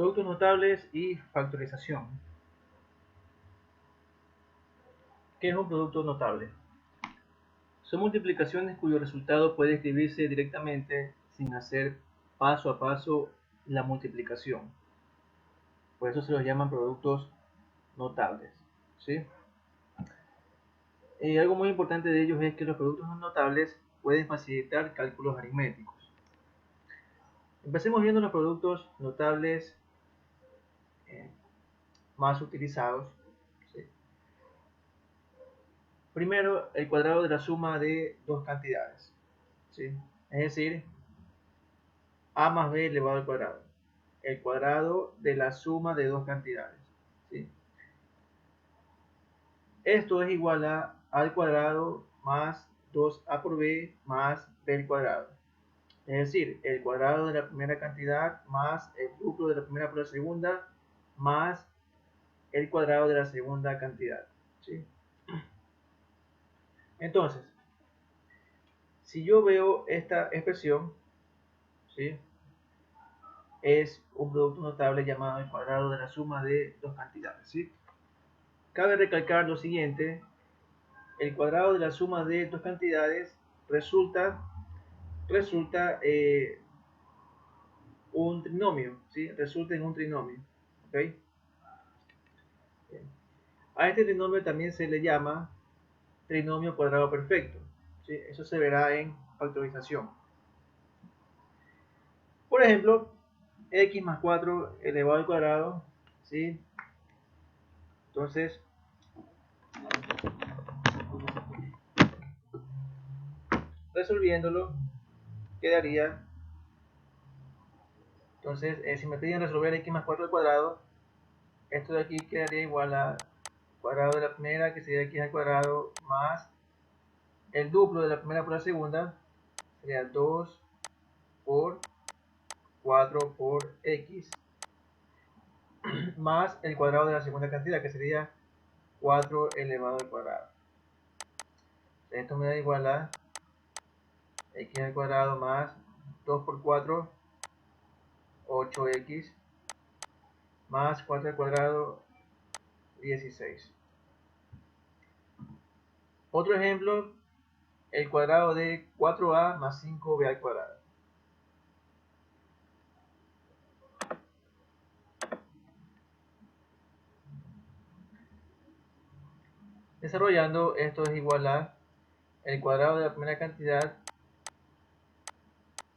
Productos notables y factorización. ¿Qué es un producto notable? Son multiplicaciones cuyo resultado puede escribirse directamente sin hacer paso a paso la multiplicación. Por eso se los llaman productos notables, ¿sí? Algo muy importante de ellos es que los productos notables pueden facilitar cálculos aritméticos. Empecemos viendo los productos notables más utilizados. ¿Sí? Primero, el cuadrado de la suma de dos cantidades, ¿sí? Es decir, a más b elevado al cuadrado. El cuadrado de la suma de dos cantidades, ¿sí? Esto es igual a al cuadrado más 2a por b más b al cuadrado. Es decir, el cuadrado de la primera cantidad más el duplo de la primera por la segunda más el cuadrado de la segunda cantidad, ¿sí? Entonces, si yo veo esta expresión, ¿sí? Es un producto notable llamado el cuadrado de la suma de dos cantidades, ¿sí? Cabe recalcar lo siguiente: el cuadrado de la suma de dos cantidades resulta un trinomio, ¿sí? Resulta en un trinomio, ¿ok? A este trinomio también se le llama trinomio cuadrado perfecto, ¿sí? Eso se verá en factorización. Por ejemplo, x más 4 elevado al cuadrado, ¿sí? Entonces, resolviéndolo, quedaría, entonces, si me piden resolver x más 4 al cuadrado, esto de aquí quedaría igual a cuadrado de la primera, que sería x al cuadrado, más el duplo de la primera por la segunda, sería 2 por 4 por x, más el cuadrado de la segunda cantidad, que sería 4 elevado al cuadrado. Esto me da igual a x al cuadrado más 2 por 4, 8x, más 4 al cuadrado, 16. Otro ejemplo, el cuadrado de 4a más 5b al cuadrado. Desarrollando, esto es igual a el cuadrado de la primera cantidad,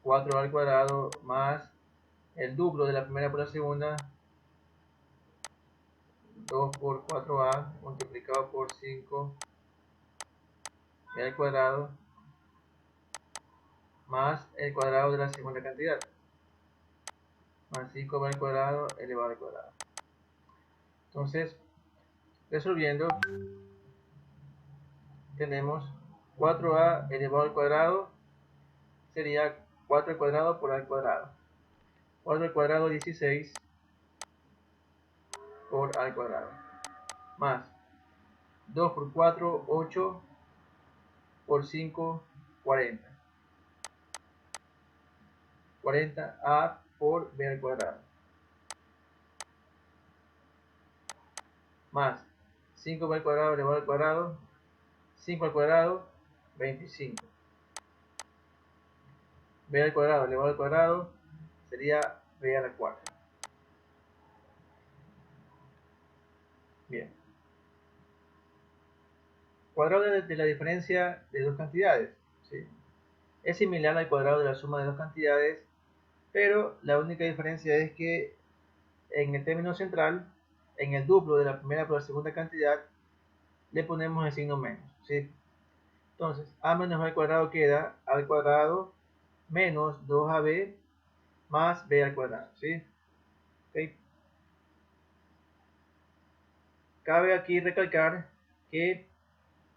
4a al cuadrado, más el duplo de la primera por la segunda, 2 por 4a multiplicado por 5 al cuadrado, más el cuadrado de la segunda cantidad, más 5b al cuadrado elevado al cuadrado. Entonces, resolviendo, tenemos 4a elevado al cuadrado, sería 4 al cuadrado por a al cuadrado. 4 al cuadrado, 16 por a al cuadrado, más 2 por 4, 8 por 5, 40. 40a por b al cuadrado, más 5b al cuadrado elevado al cuadrado, 5 al cuadrado, 25. b al cuadrado elevado al cuadrado sería b a la cuarta. Bien. Cuadrado de la diferencia de dos cantidades, ¿sí? Es similar al cuadrado de la suma de dos cantidades, pero la única diferencia es que en el término central, en el duplo de la primera por la segunda cantidad, le ponemos el signo menos, ¿sí? Entonces, a menos b al cuadrado queda al cuadrado menos 2ab más b al cuadrado, ¿sí? ¿Okay? Cabe aquí recalcar que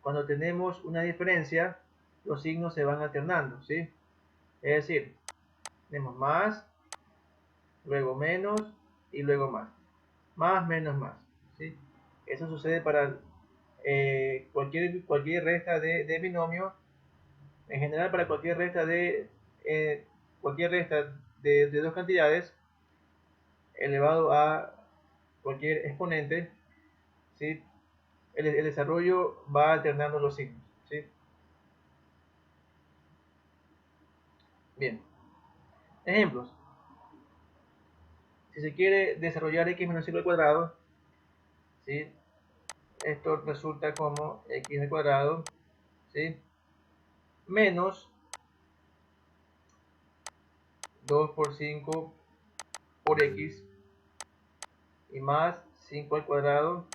cuando tenemos una diferencia, los signos se van alternando, ¿sí? Es decir, tenemos más, luego menos y luego más. Más, menos, más, ¿sí? Eso sucede para cualquier resta de binomio. En general, para cualquier resta de dos cantidades, elevado a cualquier exponente, ¿sí? El desarrollo va alternando los signos, ¿sí? Bien, ejemplos. Si se quiere desarrollar x menos 5 al cuadrado, ¿sí? Esto resulta como x al cuadrado, ¿sí? Menos 2 por 5 por x y más 5 al cuadrado.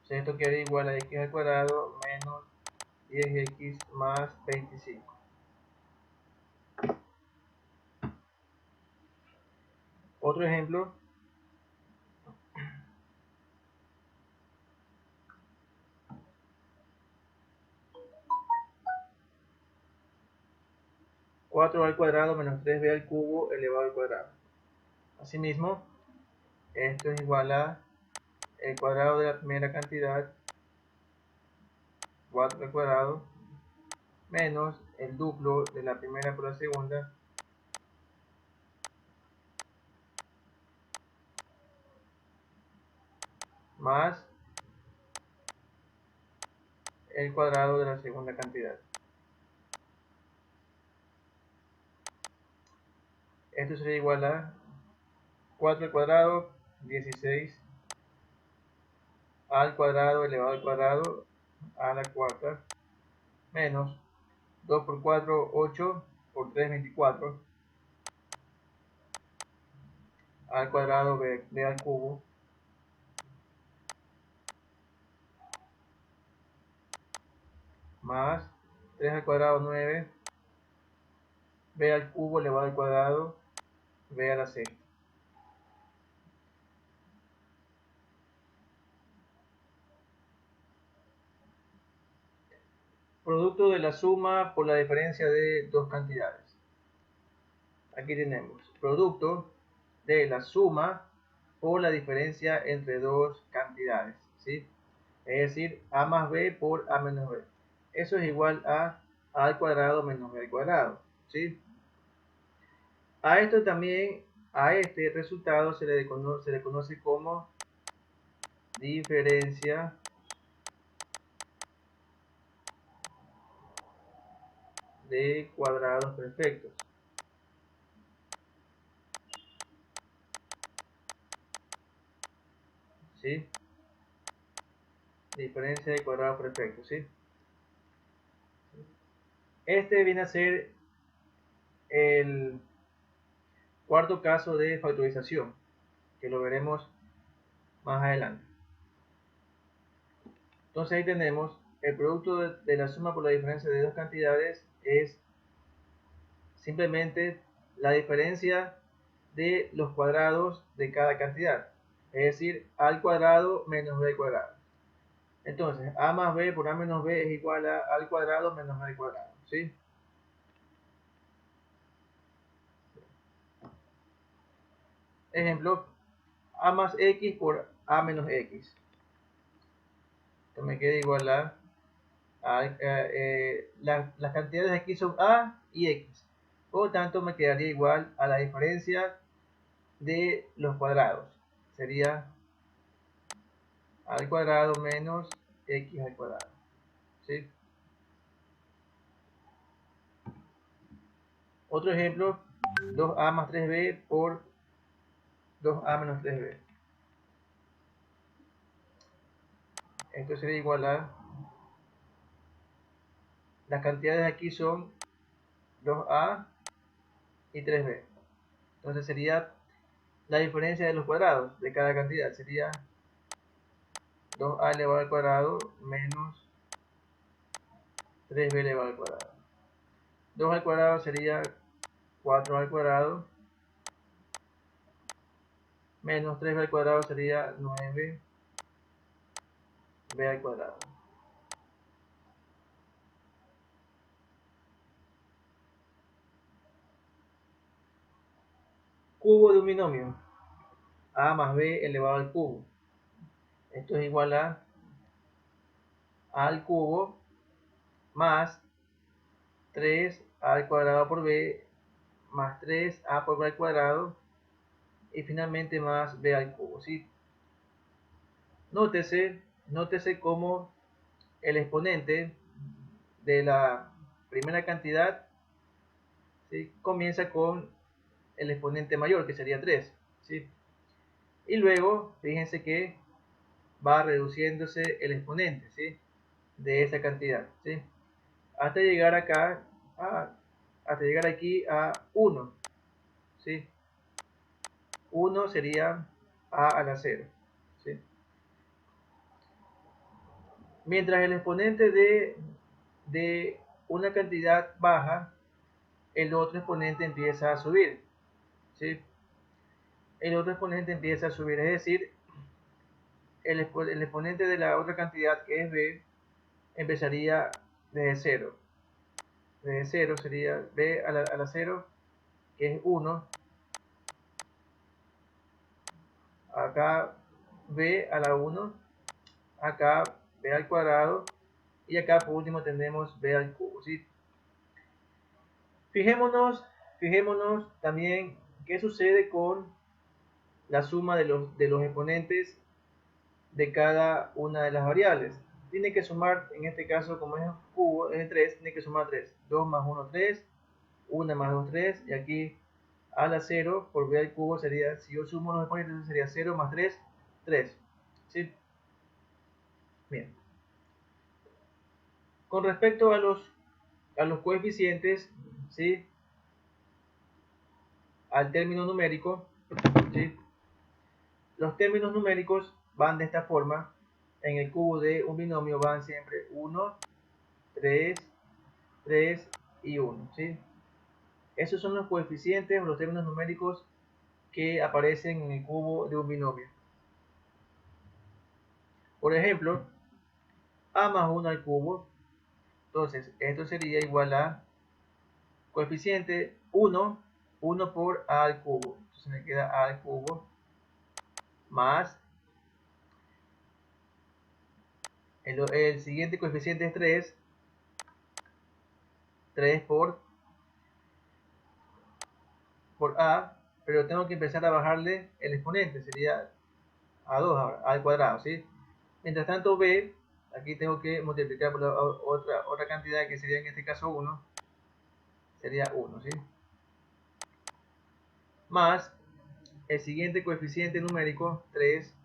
O sea, esto queda igual a x al cuadrado menos 10x más 25. Otro ejemplo. 4 al cuadrado menos 3b al cubo elevado al cuadrado. Asimismo, esto es igual a el cuadrado de la primera cantidad, 4 al cuadrado, menos el duplo de la primera por la segunda, más el cuadrado de la segunda cantidad. Esto sería igual a 4 al cuadrado, 16 al cuadrado elevado al cuadrado a la cuarta, menos 2 por 4, 8, por 3, 24, al cuadrado b al cubo, más 3 al cuadrado, 9, b al cubo elevado al cuadrado, b a la sexta. Producto de la suma por la diferencia de dos cantidades. Aquí tenemos producto de la suma por la diferencia entre dos cantidades, ¿sí? Es decir, a más b por a menos b. Eso es igual a al cuadrado menos b al cuadrado, ¿sí? A esto también, a este resultado se le conoce como diferencia de cuadrados perfectos, ¿sí? Diferencia de cuadrados perfectos, ¿sí? Este viene a ser el cuarto caso de factorización, que lo veremos más adelante. Entonces ahí tenemos el producto de la suma por la diferencia de dos cantidades es simplemente la diferencia de los cuadrados de cada cantidad, es decir, a al cuadrado menos b al cuadrado. Entonces, a más b por a menos b es igual a al cuadrado menos b al cuadrado, ¿sí? Ejemplo, a más x por a menos x. Esto me queda igual a las cantidades de aquí son a y x. Por lo tanto, me quedaría igual a la diferencia de los cuadrados. Sería al cuadrado menos x al cuadrado, ¿sí? Otro ejemplo, 2a más 3b por 2a menos 3b. Esto sería igual a, las cantidades de aquí son 2a y 3b. Entonces sería la diferencia de los cuadrados de cada cantidad. Sería 2a elevado al cuadrado menos 3b elevado al cuadrado. 2 al cuadrado sería 4 al cuadrado menos 3b al cuadrado sería 9b al cuadrado. Cubo de un binomio, a más b elevado al cubo. Esto es igual a al cubo más 3 al cuadrado por b más 3a por b al cuadrado y finalmente más b al cubo, ¿sí? Nótese cómo el exponente de la primera cantidad, ¿sí?, comienza con el exponente mayor, que sería 3, ¿sí? Y luego, fíjense que va reduciéndose el exponente, ¿sí?, de esa cantidad, ¿sí?, hasta llegar acá hasta llegar aquí a 1, ¿sí? 1 sería a a la 0, ¿sí? Mientras el exponente de una cantidad baja, el otro exponente empieza a subir, ¿sí? El otro exponente empieza a subir, es decir, el exponente de la otra cantidad, que es b, empezaría desde 0. Desde 0 sería b a la 0, que es 1. Acá b a la 1. Acá b al cuadrado. Y acá por último tenemos b al cubo, ¿sí? Fijémonos también qué sucede con la suma de los exponentes de cada una de las variables. Tiene que sumar, en este caso, como es cubo, es de 3, tiene que sumar 3. 2 más 1, 3. 1 más 2, 3. Y aquí a la 0 por b al cubo sería, si yo sumo los exponentes, sería 0 más 3, 3. ¿Sí? Bien. Con respecto a los coeficientes, ¿sí?, al término numérico, ¿sí?, los términos numéricos van de esta forma. En el cubo de un binomio van siempre 1, 3, 3 y 1, ¿sí? Esos son los coeficientes o los términos numéricos que aparecen en el cubo de un binomio. Por ejemplo, a más 1 al cubo. Entonces, esto sería igual a coeficiente 1, 1 por a al cubo. Entonces me queda a al cubo más el siguiente coeficiente es 3, 3 por a, pero tengo que empezar a bajarle el exponente, sería a2 ahora, a al cuadrado, ¿sí? Mientras tanto b, aquí tengo que multiplicar por la otra cantidad, que sería en este caso 1, sería 1, ¿sí? Más el siguiente coeficiente numérico, 3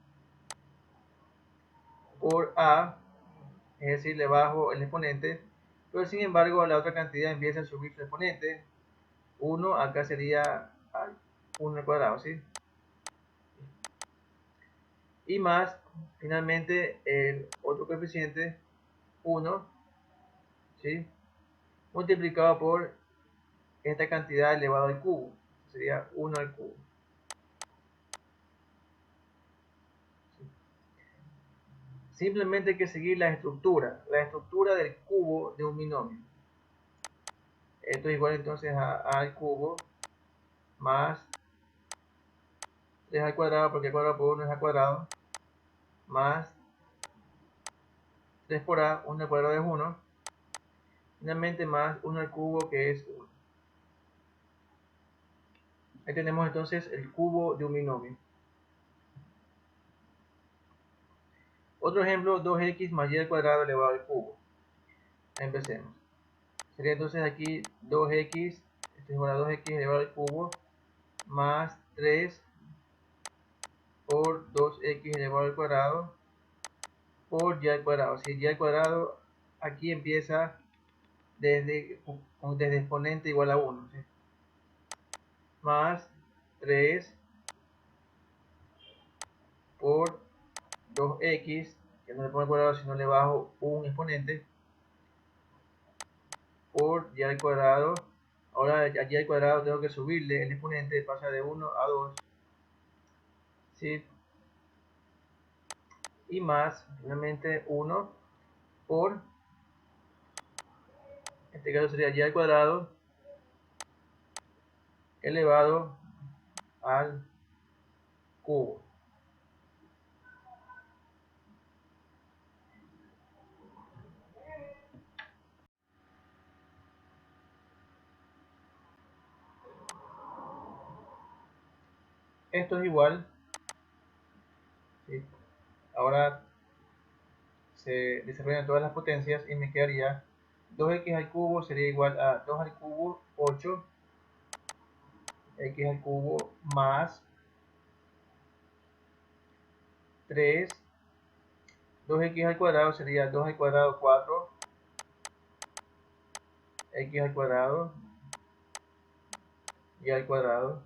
por a, es decir, le bajo el exponente, pero sin embargo la otra cantidad empieza a subir su exponente. 1 acá sería 1 al cuadrado, ¿sí? Y más, finalmente, el otro coeficiente, 1, ¿sí?, multiplicado por esta cantidad elevado al cubo, sería 1 al cubo. Simplemente hay que seguir la estructura del cubo de un binomio. Esto es igual entonces a al cubo más 3 al cuadrado, porque al cuadrado por 1 es al cuadrado, más 3 por a, 1 al cuadrado es 1, finalmente más 1 al cubo, que es 1. Ahí tenemos entonces el cubo de un binomio. Otro ejemplo, 2x más y al cuadrado elevado al cubo. Empecemos. Sería entonces aquí 2x, esto es igual a 2x elevado al cubo, más 3 por 2x elevado al cuadrado por y al cuadrado. Si y al cuadrado aquí empieza desde exponente igual a 1, ¿sí?, más 3 por 2x, que no le pongo al cuadrado sino le bajo un exponente, por y al cuadrado. Ahora aquí al cuadrado tengo que subirle el exponente, pasa de 1 a 2, ¿sí?, y más finalmente 1 por, en este caso sería y al cuadrado elevado al cubo. Esto es igual, ¿sí? Ahora se desarrollan todas las potencias y me quedaría 2x al cubo sería igual a 2 al cubo, 8, x al cubo más 3, 2x al cuadrado sería 2 al cuadrado, 4, x al cuadrado, y al cuadrado,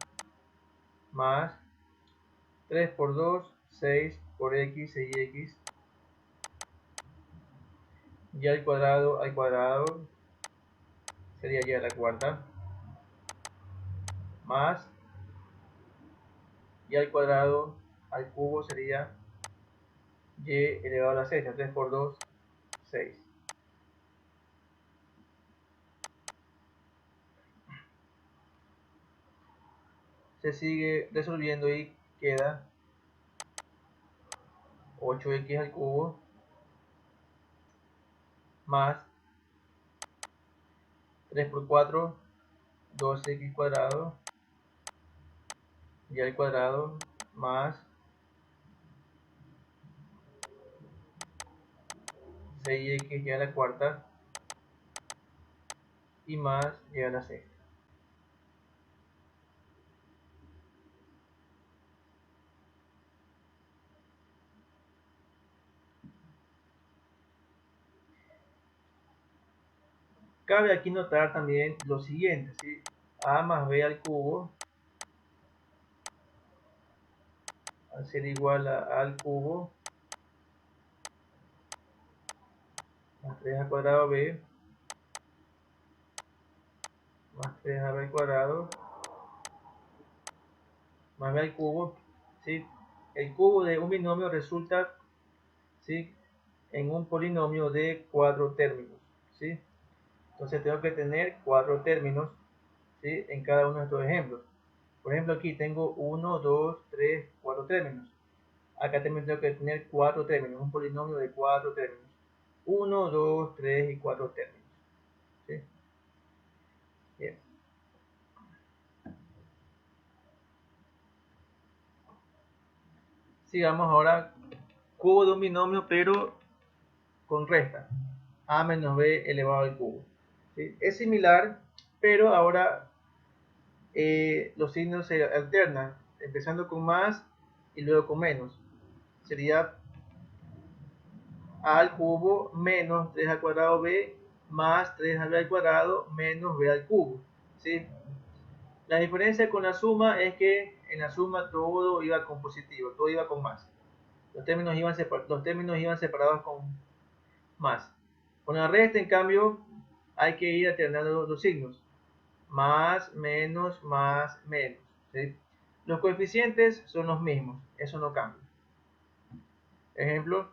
más 3 por 2, 6 por x, 6x, y al cuadrado sería y a la cuarta, más y al cuadrado al cubo sería y elevado a la 6, 3 por 2, 6. Se sigue resolviendo y queda 8x al cubo más 3 por 4, 12x cuadrado, y al cuadrado más 6x y a la cuarta y más y a la sexta. Cabe aquí notar también lo siguiente, ¿sí? A más b al cubo al ser igual a al cubo más 3 al cuadrado b más 3ab al cuadrado más b al cubo, ¿sí? El cubo de un binomio resulta, ¿sí?, en un polinomio de 4 términos, ¿sí? Entonces tengo que tener 4 términos, ¿sí?, en cada uno de estos ejemplos. Por ejemplo, aquí tengo 1, 2, 3, 4 términos. Acá también tengo que tener 4 términos, un polinomio de 4 términos. 1, 2, 3 y 4 términos, ¿sí? Bien. Sigamos ahora, cubo de un binomio pero con resta. A menos b elevado al cubo, ¿sí? Es similar, pero ahora los signos se alternan, empezando con más y luego con menos. Sería a al cubo menos 3 al cuadrado b más 3ab al cuadrado menos b al cubo, ¿sí? La diferencia con la suma es que en la suma todo iba con positivo, todo iba con más. Los términos iban separados con más. Con la resta, en cambio, hay que ir alternando los signos. Más, menos, menos, ¿sí? Los coeficientes son los mismos, eso no cambia. Ejemplo,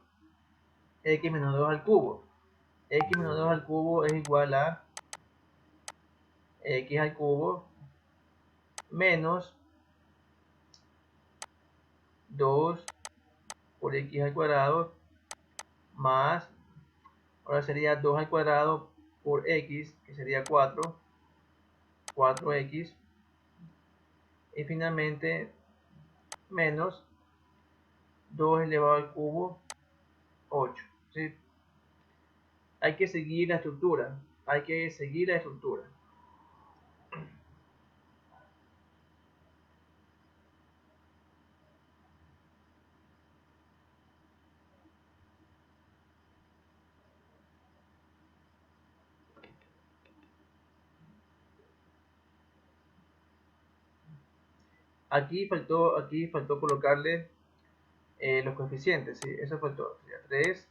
x menos 2 al cubo. X menos 2 al cubo es igual a x al cubo menos 2 por x al cuadrado más, ahora sería 2 al cuadrado por x, que sería 4, 4x, y finalmente menos 2 elevado al cubo, 8, ¿sí? Hay que seguir la estructura, hay que seguir la estructura. Aquí faltó colocarle los coeficientes, ¿sí? Eso faltó, sería 3,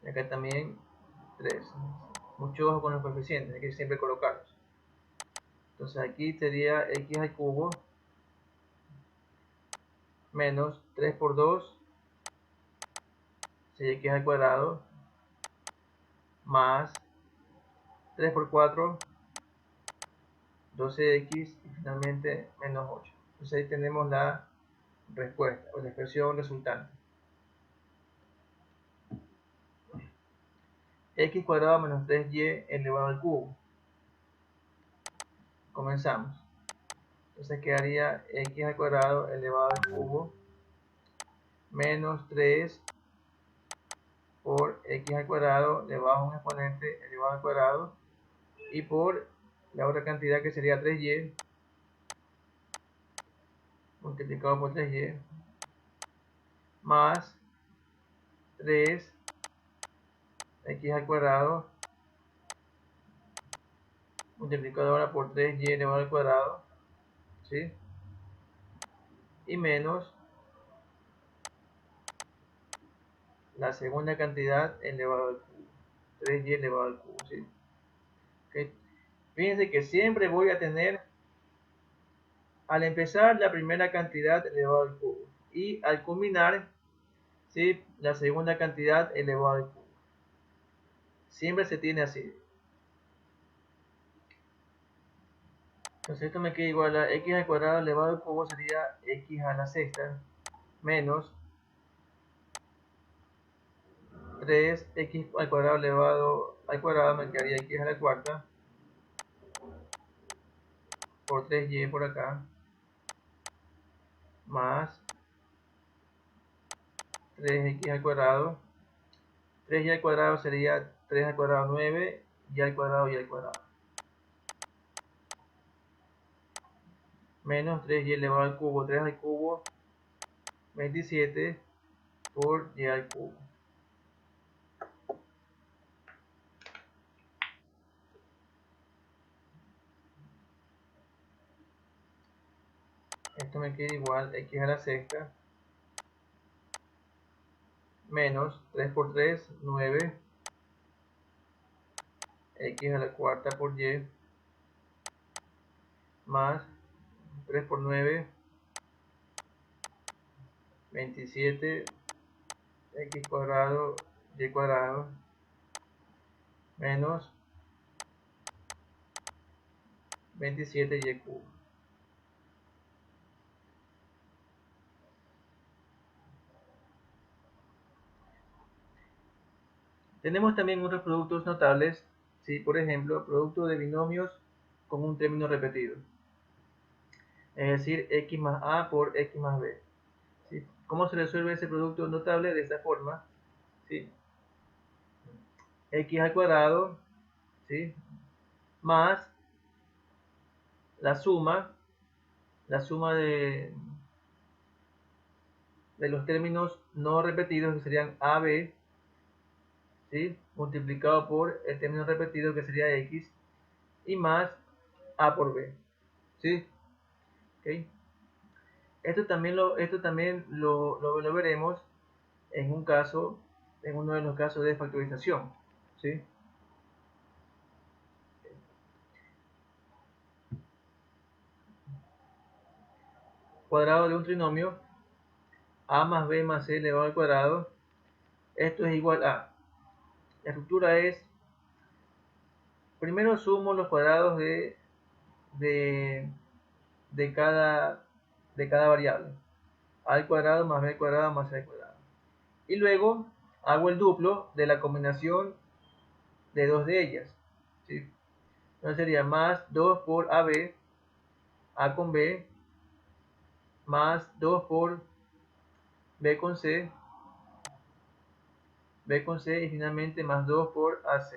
y acá también 3. Mucho ojo con los coeficientes, hay que siempre colocarlos. Entonces aquí sería x al cubo menos 3 por 2, 6x al cuadrado, más 3 por 4, 12x, y finalmente menos 8. Entonces ahí tenemos la respuesta o la expresión resultante. X cuadrado menos 3y elevado al cubo. Comenzamos. Entonces quedaría x al cuadrado elevado al cubo menos 3 por x al cuadrado elevado a un exponente elevado al cuadrado y por la otra cantidad que sería 3y multiplicado por 3y más 3x al cuadrado multiplicado ahora por 3y elevado al cuadrado, ¿sí? Y menos la segunda cantidad elevado al cubo, 3y elevado al cubo, ¿sí? ¿Okay? Fíjense que siempre voy a tener, al empezar, la primera cantidad elevado al cubo y al culminar, ¿sí?, la segunda cantidad elevado al cubo. Siempre se tiene así. Entonces esto me queda igual a x al cuadrado elevado al cubo, sería x a la sexta menos 3x al cuadrado elevado al cuadrado, me quedaría x a la cuarta por 3y por acá más 3x al cuadrado. 3y al cuadrado sería 3 al cuadrado 9 y al cuadrado y al cuadrado menos 3y elevado al cubo, 3 al cubo 27 por y al cubo. Esto me queda igual x a la sexta menos 3 por 3, 9, x a la cuarta por y más 3 por 9, 27, x cuadrado y cuadrado menos 27y cubo. Tenemos también otros productos notables, ¿sí? Por ejemplo, producto de binomios con un término repetido, es decir, x más a por x más b. ¿Sí? ¿Cómo se resuelve ese producto notable? De esta forma, ¿sí? X al cuadrado, ¿sí?, más la suma de los términos no repetidos, que serían AB, ¿sí?, multiplicado por el término repetido, que sería X, y más A por B, ¿sí? ¿Okay? Esto también lo veremos en un caso, en uno de los casos de factorización, ¿sí? Cuadrado de un trinomio, a más b más c elevado al cuadrado, esto es igual a, la estructura es, primero sumo los cuadrados de, de cada variable, a al cuadrado más b al cuadrado más c al cuadrado, y luego hago el duplo de la combinación de dos de ellas, ¿sí? Entonces sería más 2 por ab, a con b, más 2 por b con c, b con c, y finalmente más 2 por ac,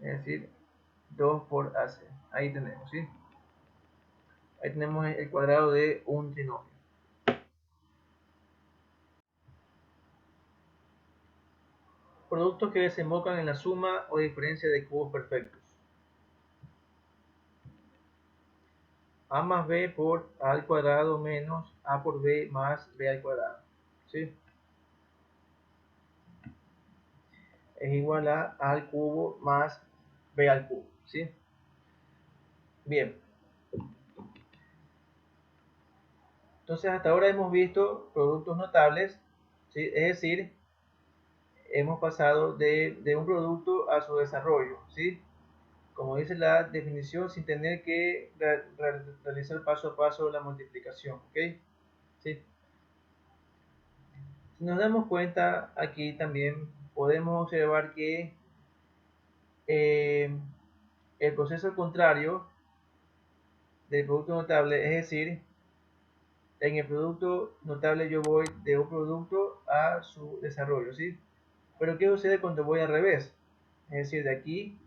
es decir, 2 por ac. Ahí tenemos, ¿sí? Ahí tenemos el cuadrado de un trinomio. Productos que desembocan en la suma o diferencia de cubos perfectos. A más b por a al cuadrado menos a por b más b al cuadrado, ¿sí? Es igual a al cubo más b al cubo, ¿sí? Bien. Entonces hasta ahora hemos visto productos notables, ¿sí? Es decir, hemos pasado de un producto a su desarrollo, ¿sí? Como dice la definición, sin tener que realizar paso a paso la multiplicación, ¿ok? ¿Sí? Si nos damos cuenta, aquí también podemos observar que el proceso contrario, del producto notable, es decir, en el producto notable yo voy de un producto a su desarrollo, ¿sí? Pero ¿qué sucede cuando voy al revés? Es decir, de aquí,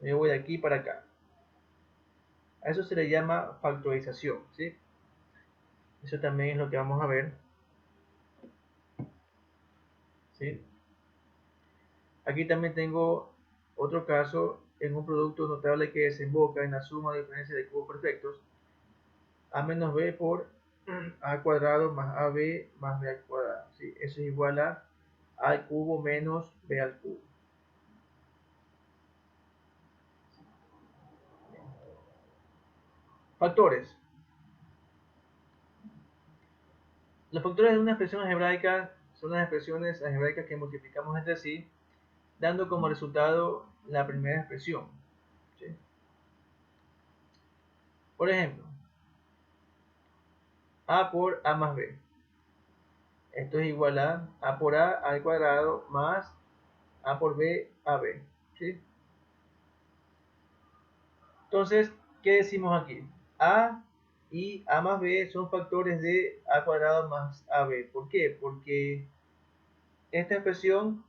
yo voy de aquí para acá. A eso se le llama factorización, ¿sí? Eso también es lo que vamos a ver, ¿sí? Aquí también tengo otro caso en un producto notable que desemboca en la suma de diferencia de cubos perfectos a menos b por a cuadrado más ab más b al cuadrado, ¿sí? Eso es igual a al cubo menos b al cubo. Factores. Los factores de una expresión algebraica son las expresiones algebraicas que multiplicamos entre sí, dando como resultado la primera expresión, ¿sí? Por ejemplo, a por a más b. Esto es igual a por a al cuadrado más a por b a b, ¿sí? Entonces, ¿qué decimos aquí? A y a más b son factores de a cuadrado más ab. ¿Por qué? Porque esta expresión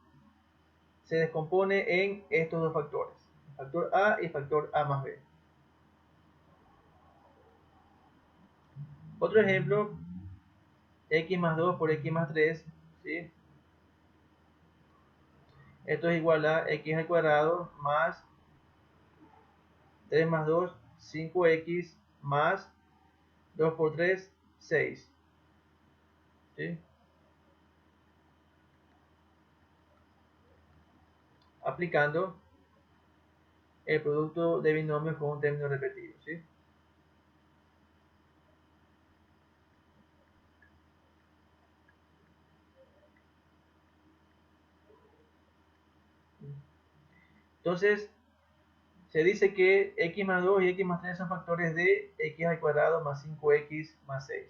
se descompone en estos dos factores, factor a y factor a más b. Otro ejemplo, x más 2 por x más 3, ¿sí? Esto es igual a x al cuadrado más 3 más 2, 5x más 2 por 3, 6. ¿Sí? Aplicando el producto de binomios con un término repetido, ¿sí? Entonces, se dice que x más 2 y x más 3 son factores de x al cuadrado más 5x más 6.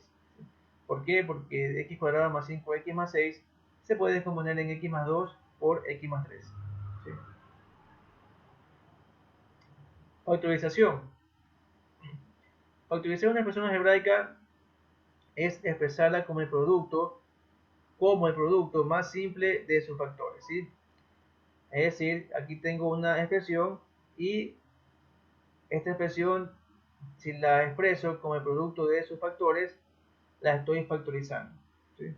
¿Por qué? Porque x cuadrado más 5x más 6 se puede descomponer en x más 2 por x más 3. ¿Sí? Factorización. Factorizar una expresión algebraica es expresarla como el producto más simple de sus factores, ¿sí? Es decir, aquí tengo una expresión y esta expresión, si la expreso como el producto de sus factores, la estoy factorizando, ¿sí?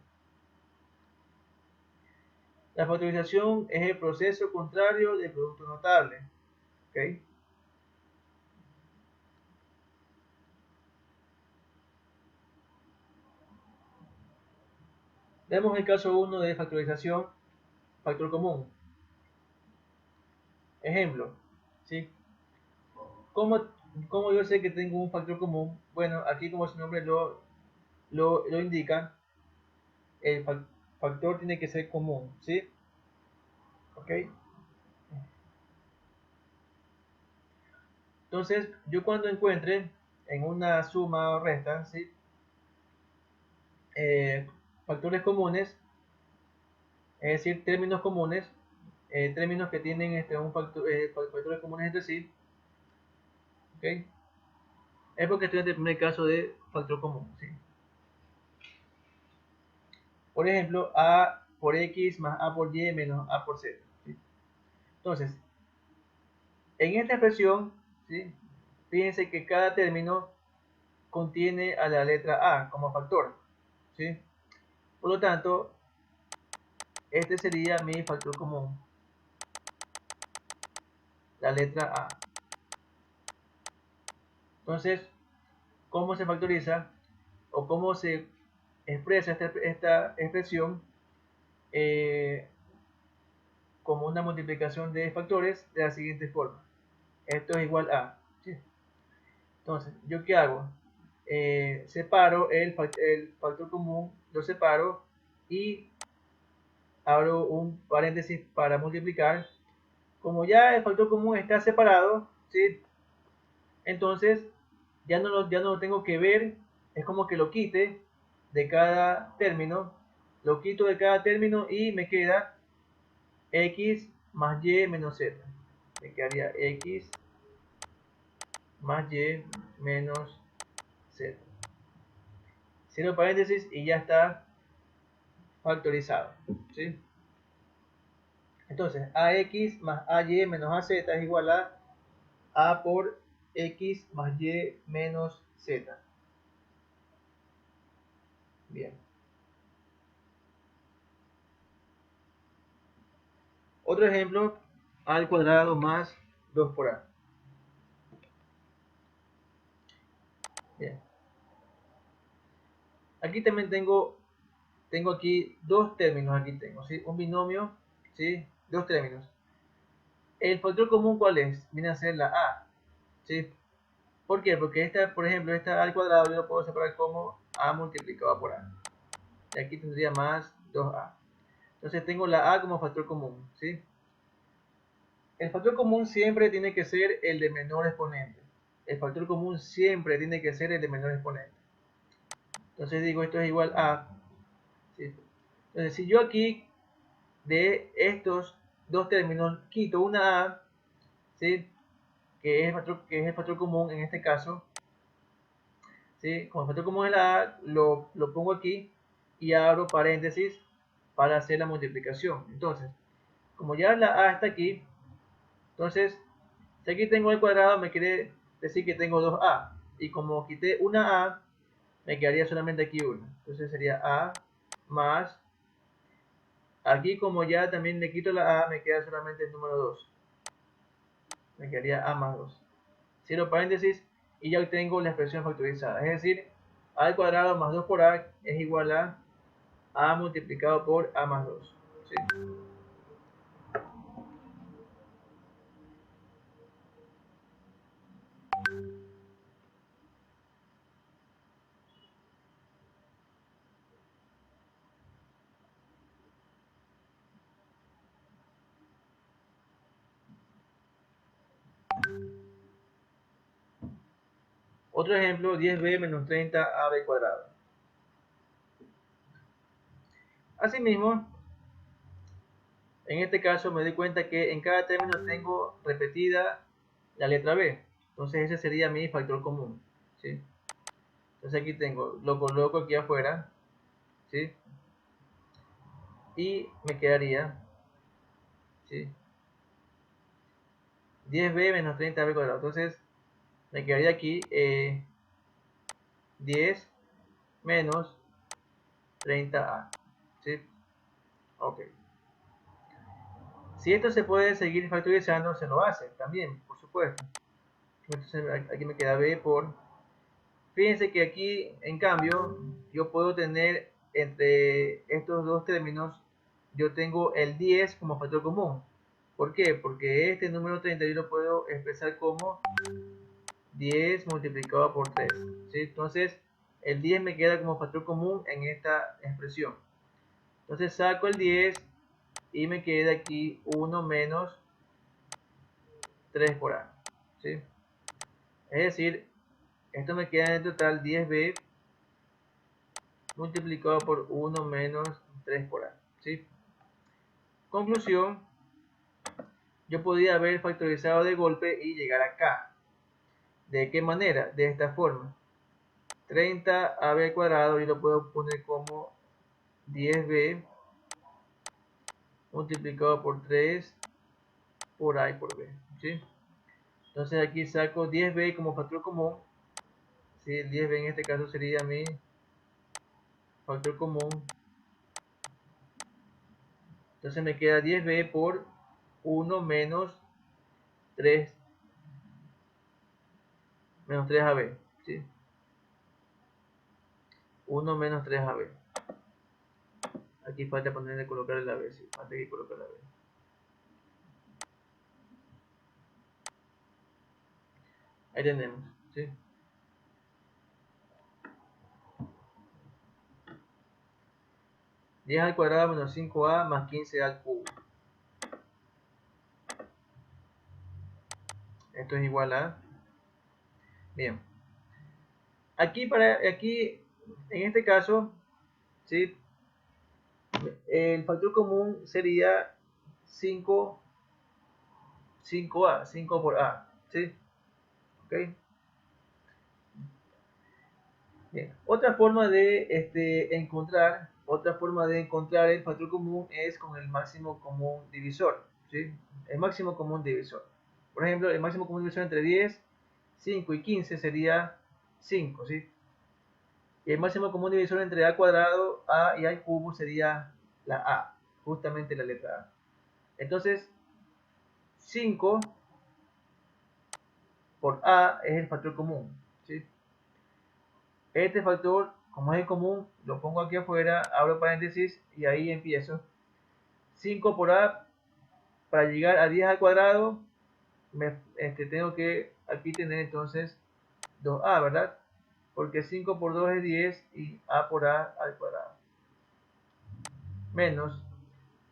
La factorización es el proceso contrario del producto notable, ¿ok? Vemos el caso 1 de factorización, factor común. Ejemplo, ¿sí? ¿Cómo, ¿Cómo yo sé que tengo un factor común? Bueno, aquí como su nombre lo indica, el factor tiene que ser común, ¿sí? ¿Ok? Entonces, yo cuando encuentre en una suma o resta, ¿sí? Eh, Factores comunes, es decir, términos comunes, términos que tienen factores comunes entre sí, ¿ok? Es porque estoy en el primer caso de factor común, ¿sí? Por ejemplo, a por x más a por y menos a por z, ¿sí? Entonces, en esta expresión, ¿sí? Fíjense que cada término contiene a la letra a como factor, ¿sí? Por lo tanto, este sería mi factor común, la letra a. Entonces, ¿cómo se factoriza o cómo se expresa esta expresión eh, como una multiplicación de factores de la siguiente forma? Esto es igual a, ¿sí? Entonces, ¿yo qué hago? Separo el factor común, lo separo y abro un paréntesis para multiplicar. Como ya el factor común está separado, ¿sí? Entonces ya no lo tengo que ver, es como que lo quite de cada término, lo quito de cada término y me queda x más y menos z. me quedaría x más y menos z. Cierro paréntesis y ya está factorizado, ¿sí? Entonces, ax más ay menos az es igual a por x más y menos z. Bien. Otro ejemplo, a al cuadrado más 2 por a. Bien. Aquí también tengo aquí dos términos, aquí tengo, ¿sí? Un binomio, ¿sí? Dos términos. ¿El factor común cuál es? Viene a ser la a, ¿sí? ¿Por qué? Porque esta, por ejemplo, esta a al cuadrado yo lo puedo separar como a multiplicado por a. Y aquí tendría más 2a. Entonces tengo la a como factor común, ¿sí? El factor común siempre tiene que ser el de menor exponente. El factor común siempre tiene que ser el de menor exponente. Entonces digo esto es igual a, ¿sí? Entonces si yo aquí de estos dos términos quito una a, ¿sí? que es el factor común en este caso, ¿sí? Como el factor común es la a, lo pongo aquí y abro paréntesis para hacer la multiplicación. Entonces, como ya la a está aquí, entonces, si aquí tengo al cuadrado, me quiere decir que tengo 2a. Y como quité una a, me quedaría solamente aquí una. Entonces sería a más. Aquí como ya también le quito la a, me queda solamente el número 2. Me quedaría a más 2. Cierro paréntesis y ya obtengo la expresión factorizada. Es decir, a al cuadrado más 2 por a es igual a multiplicado por a más 2. ¿Sí? Otro ejemplo, 10b menos 30ab cuadrado. Asimismo, en este caso me doy cuenta que en cada término tengo repetida la letra b. Entonces ese sería mi factor común, ¿sí? Entonces aquí tengo, lo coloco aquí afuera, ¿sí? Y me quedaría, ¿sí? 10b menos 30b cuadrado. Entonces me quedaría aquí 10 menos 30a, ¿sí? Ok. Si esto se puede seguir factorizando, se lo hace también, por supuesto. Entonces aquí me queda b por... Fíjense que aquí, en cambio, yo puedo tener entre estos dos términos, yo tengo el 10 como factor común. ¿Por qué? Porque este número 30 yo lo puedo expresar como 10 multiplicado por 3. ¿Sí? Entonces, el 10 me queda como factor común en esta expresión. Entonces saco el 10 y me queda aquí 1 menos 3 por a. ¿Sí? Es decir, esto me queda en total 10b multiplicado por 1 menos 3 por a. ¿Sí? Conclusión, yo podría haber factorizado de golpe y llegar acá. ¿De qué manera? De esta forma. 30ab al cuadrado yo lo puedo poner como 10b multiplicado por 3 por a y por b. ¿Sí? Entonces aquí saco 10b como factor común. ¿Sí? El 10b en este caso sería mi factor común. Entonces me queda 10b por 1 menos 3 menos 3ab. ¿Sí? 1 menos 3ab. Aquí falta ponerle colocar la b. Sí, falta que colocar la b. Ahí tenemos. ¿Sí? 10 al cuadrado menos 5a más 15 al cubo. Esto es igual a... Bien. Aquí en este caso, ¿sí? El factor común sería 5 5a, 5 por a, ¿sí? ¿Ok? Bien. Otra forma de encontrar el factor común es con el máximo común divisor, ¿sí? El máximo común divisor. Por ejemplo, el máximo común divisor entre 10, 5 y 15 sería 5, ¿sí? Y el máximo común divisor entre a cuadrado, a y a cubo sería la a, justamente la letra a. Entonces, 5 por a es el factor común, ¿sí? Este factor, como es el común, lo pongo aquí afuera, abro paréntesis y ahí empiezo. 5 por a, para llegar a 10 al cuadrado, tengo que aquí tener entonces 2a, ¿verdad? Porque 5 por 2 es 10 y a por a al cuadrado. Menos,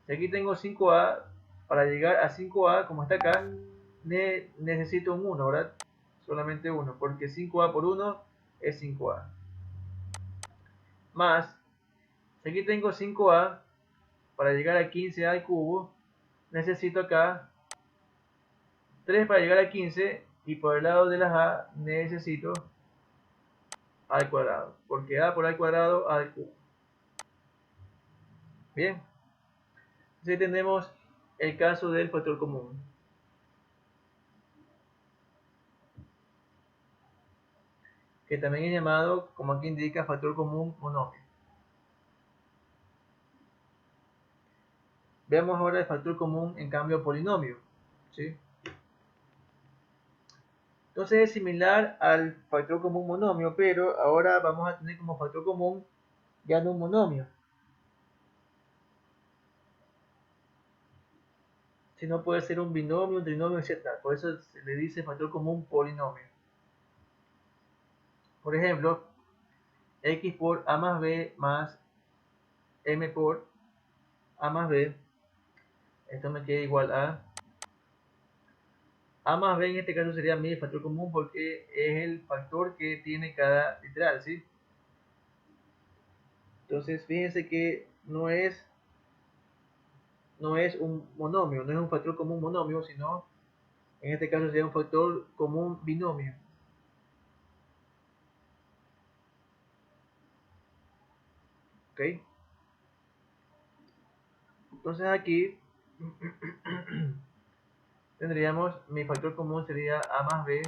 si aquí tengo 5a, para llegar a 5a, como está acá, necesito un 1, ¿verdad? Solamente 1, porque 5a por 1 es 5a. Más, si aquí tengo 5a, para llegar a 15a al cubo, necesito acá 3 para llegar a 15 y por el lado de las a necesito a al cuadrado, porque a por a al cuadrado a al cubo. Bien, así tenemos el caso del factor común, que también es llamado, como aquí indica, factor común monomio. Veamos ahora el factor común en cambio polinomio, ¿sí? Entonces es similar al factor común monomio, pero ahora vamos a tener como factor común ya no un monomio, sino puede ser un binomio, un trinomio, etc. Por eso se le dice factor común polinomio. Por ejemplo, x por a más b más m por a más b, esto me queda igual a más b en este caso sería mi factor común porque es el factor que tiene cada literal, ¿sí? Entonces fíjense que no es un monomio, no es un factor común monomio, sino en este caso sería un factor común binomio. ¿Ok? Entonces aquí tendríamos, mi factor común sería a más b,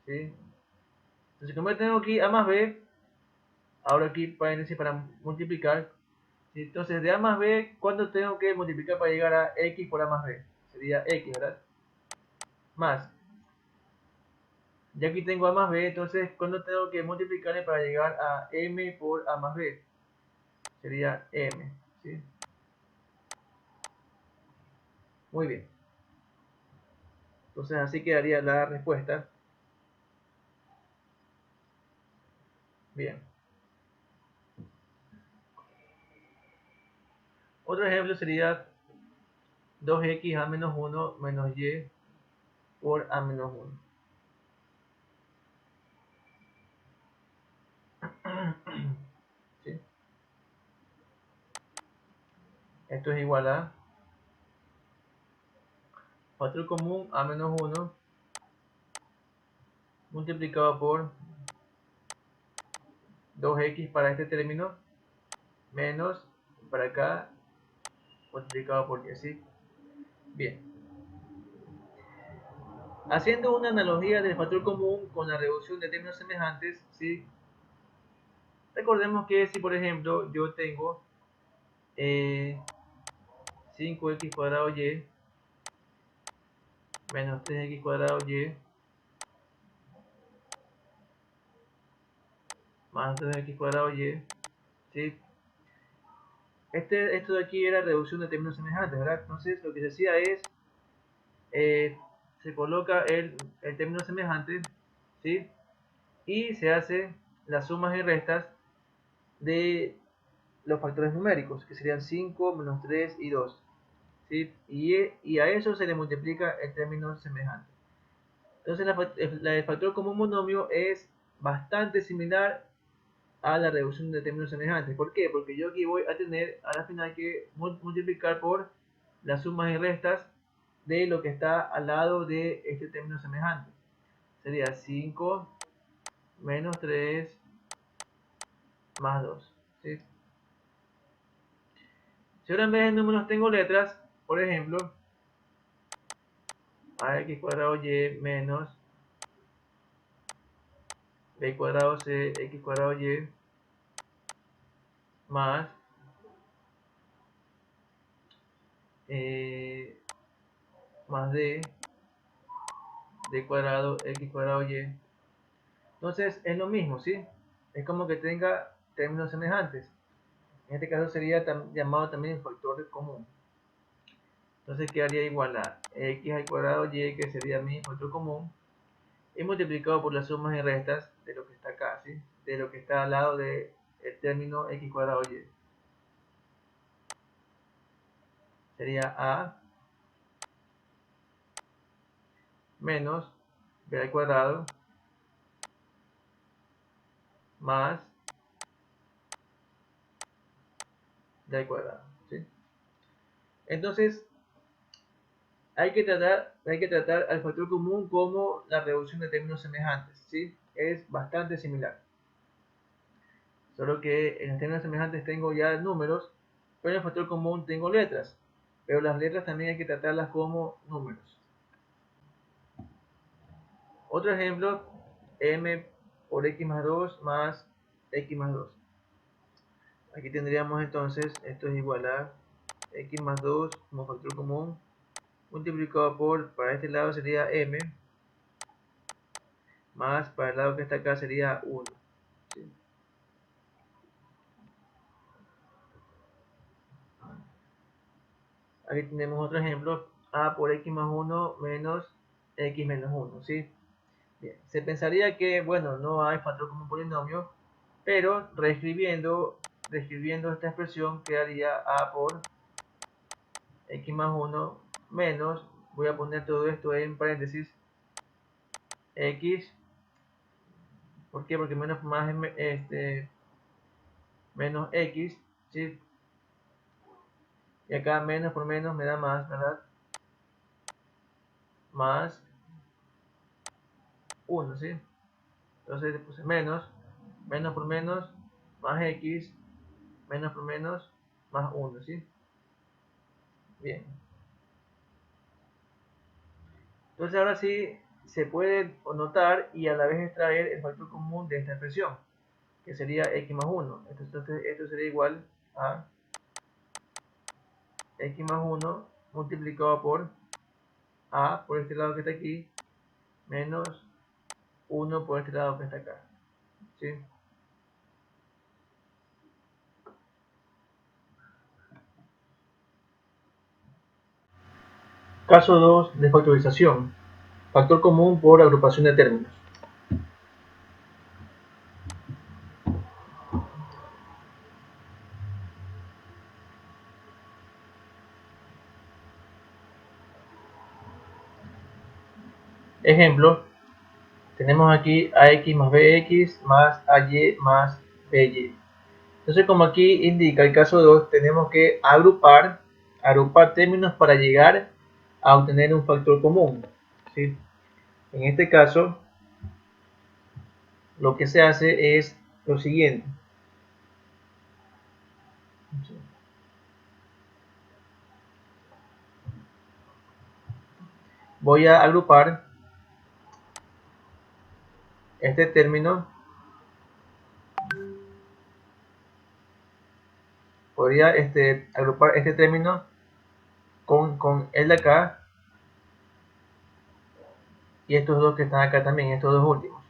¿sí? Entonces como ya tengo aquí a más b, ahora aquí paréntesis para multiplicar, ¿sí? Entonces de a más b, ¿cuánto tengo que multiplicar para llegar a x por a más b? Sería x, ¿verdad? Más, ya aquí tengo a más b, entonces ¿cuánto tengo que multiplicarle para llegar a m por a más b? Sería m, ¿sí? Muy bien. Entonces así quedaría la respuesta. Bien. Otro ejemplo sería 2x a menos 1 menos y por a menos 1. ¿Sí? Esto es igual a factor común a menos 1 multiplicado por 2x para este término menos para acá multiplicado por y, ¿sí? Bien. Haciendo una analogía del factor común con la reducción de términos semejantes, ¿sí? Recordemos que si por ejemplo yo tengo 5x cuadrado y menos 3x cuadrado y más 2x cuadrado y, ¿sí? Esto de aquí era reducción de términos semejantes, ¿verdad? Entonces lo que se hacía es, se coloca el término semejante, ¿sí? Y se hace las sumas y restas de los factores numéricos, que serían 5, menos 3 y 2, ¿sí? Y a eso se le multiplica el término semejante. Entonces el factor común monomio es bastante similar a la reducción de términos semejantes. ¿Por qué? Porque yo aquí voy a tener a la final que multiplicar por las sumas y restas de lo que está al lado de este término semejante. Sería 5 menos 3 más 2. ¿Sí? Si ahora en vez de números tengo letras, por ejemplo, ax cuadrado y menos b cuadrado c x cuadrado y más más d cuadrado x cuadrado y. Entonces es lo mismo, ¿sí? Es como que tenga términos semejantes. En este caso sería llamado también factor común. Entonces quedaría igual a x al cuadrado y, que sería mi factor común, y multiplicado por las sumas y restas de lo que está acá, ¿sí? De lo que está al lado del término x cuadrado y. Sería a menos b al cuadrado más d al cuadrado, ¿sí? Entonces hay que tratar al factor común como la reducción de términos semejantes, ¿sí? Es bastante similar. Solo que en los términos semejantes tengo ya números, pero en el factor común tengo letras. Pero las letras también hay que tratarlas como números. Otro ejemplo, m por x más 2 más x más 2. Aquí tendríamos entonces, esto es igual a x más 2 como factor común, multiplicado por, para este lado sería m, más para el lado que está acá sería 1. ¿Sí? Aquí tenemos otro ejemplo, a por x más 1 menos x menos 1, ¿sí? Bien, se pensaría que, bueno, no hay factor común polinomio, pero reescribiendo esta expresión quedaría a por x más 1 menos, voy a poner todo esto en paréntesis, x, ¿por qué? Porque menos más menos x, ¿sí? Y acá menos por menos me da más, ¿verdad? Más 1, ¿sí? Entonces le puse menos por menos, más x, menos por menos, más 1, ¿sí? Bien. Entonces ahora sí se puede notar y a la vez extraer el factor común de esta expresión, que sería x más 1. Entonces esto sería igual a x más 1 multiplicado por a por este lado que está aquí, menos 1 por este lado que está acá, ¿sí? Caso 2 de factorización. Factor común por agrupación de términos. Ejemplo, tenemos aquí ax más bx más ay más by. Entonces, como aquí indica el caso 2, tenemos que agrupar términos para llegar a obtener un factor común, ¿sí? En este caso, lo que se hace es lo siguiente. Voy a agrupar este término. Podría agrupar este término con el de acá y estos dos que están acá también, estos dos últimos.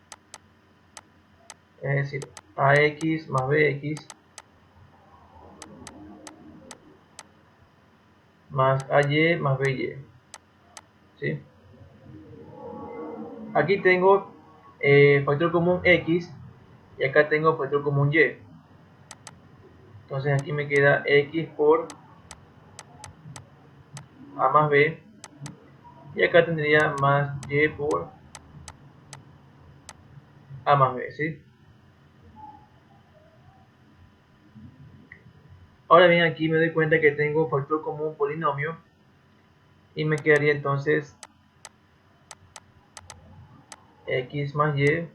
Es decir, ax más bx más ay más by, ¿sí? Aquí tengo factor común x y acá tengo factor común y. Entonces aquí me queda x por a más b y acá tendría más y por a más b, ¿sí? Ahora bien, aquí me doy cuenta que tengo factor común polinomio y me quedaría entonces x más y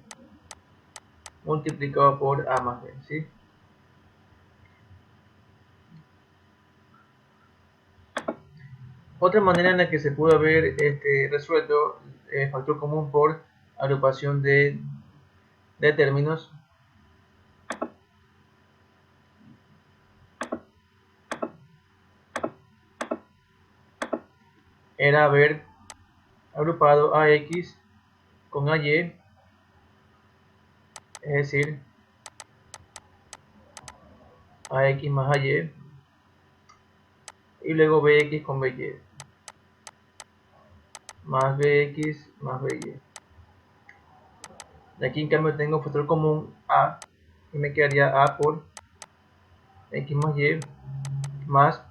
multiplicado por a más b, ¿sí? Otra manera en la que se pudo haber resuelto el factor común por agrupación de términos era haber agrupado a x con a y, es decir, a x más a y, y luego bx con by, más bx más by. De aquí en cambio tengo factor común a, y me quedaría a por x más y, más,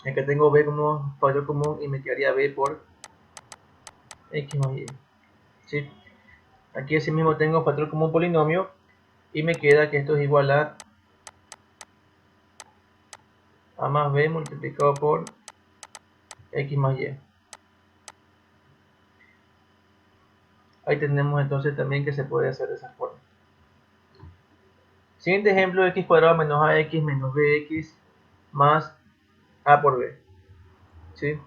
acá tengo b como factor común y me quedaría b por x más y, ¿sí? Aquí así mismo tengo factor común polinomio y me queda que esto es igual a más b multiplicado por x más y. Ahí tenemos entonces también que se puede hacer de esa forma. Siguiente ejemplo, x cuadrado menos ax menos bx más a por b, ¿sí?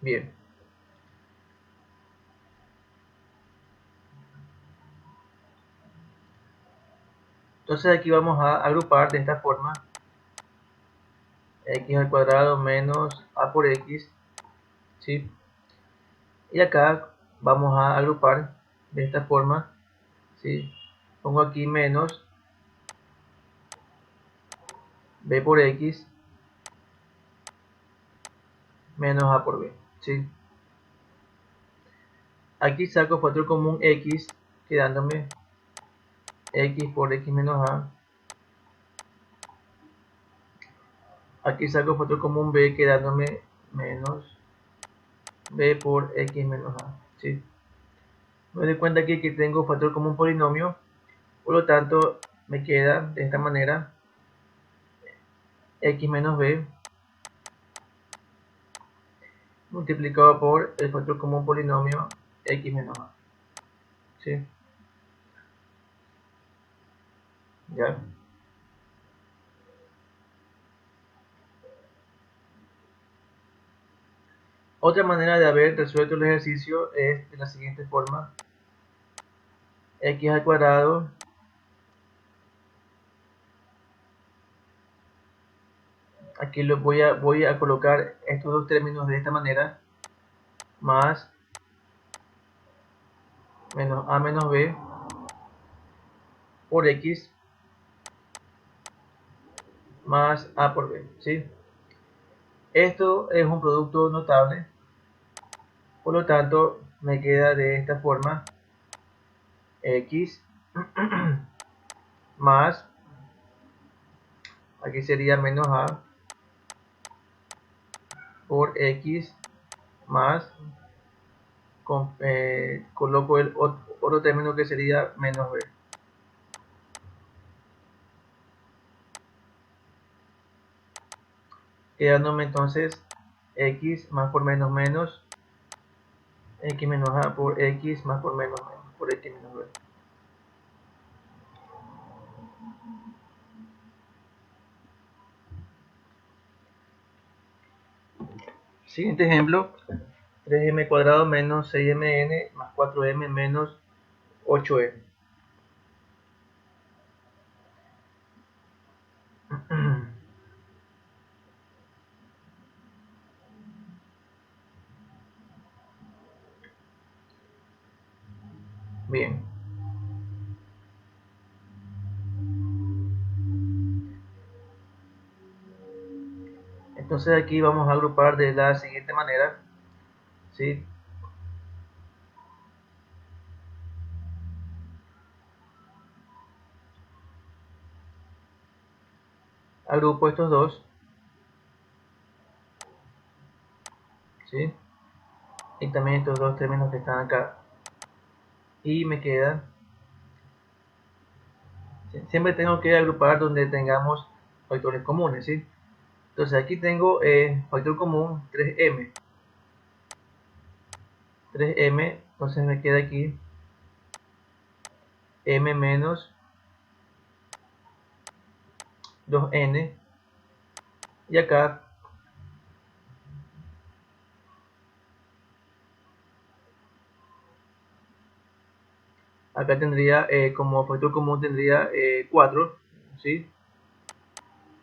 Bien. Entonces aquí vamos a agrupar de esta forma x al cuadrado menos a por x, ¿sí? Y acá vamos a agrupar de esta forma, ¿sí? Pongo aquí menos b por x menos a por b, ¿sí? Aquí saco factor común x, quedándome x por x menos a. Aquí saco factor común b, quedándome menos b por x menos a, ¿sí? Me doy cuenta aquí que tengo factor común polinomio, por lo tanto me queda de esta manera x menos b multiplicado por el factor común polinomio x menos a, ¿sí? ¿Ya? Otra manera de haber resuelto el ejercicio es de la siguiente forma: x al cuadrado aquí voy a colocar estos dos términos de esta manera, más menos a menos b por x más a por b, ¿sí? Esto es un producto notable, por lo tanto me queda de esta forma x más, aquí sería menos a por x más, coloco el otro término que sería menos b. Quedándome entonces x más por menos menos, x menos a por x más por menos menos, por x menos b. Siguiente ejemplo, 3m cuadrado menos 6mn más 4m menos 8m. Bien. Entonces aquí vamos a agrupar de la siguiente manera, ¿sí? Agrupo estos dos, ¿sí? y también estos dos términos que están acá, y me queda, siempre tengo que agrupar donde tengamos factores comunes, ¿sí? Entonces aquí tengo factor común 3m, entonces me queda aquí m menos 2n, y acá tendría como factor común tendría 4, ¿sí?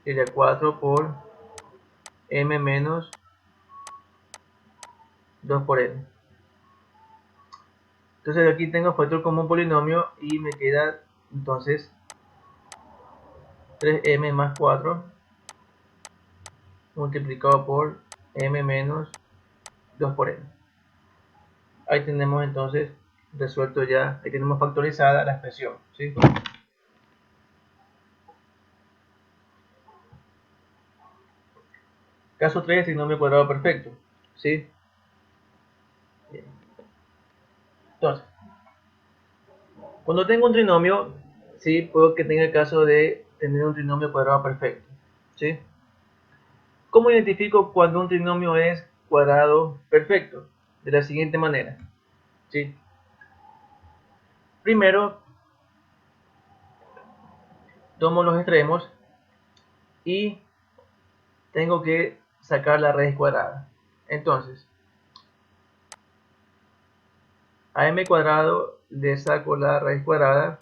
Sería 4 por m menos 2 por n. Entonces aquí tengo factor común polinomio y me queda entonces 3m más 4 multiplicado por m menos 2 por n. Ahí tenemos entonces resuelto ya, ahí tenemos factorizada la expresión, ¿sí? Caso 3, trinomio cuadrado perfecto, ¿sí? Bien. Entonces, cuando tengo un trinomio, sí, puedo que tenga el caso de tener un trinomio cuadrado perfecto, ¿sí? ¿Cómo identifico cuando un trinomio es cuadrado perfecto? De la siguiente manera, ¿sí? Primero, tomo los extremos y tengo que sacar la raíz cuadrada. Entonces, a m cuadrado le saco la raíz cuadrada,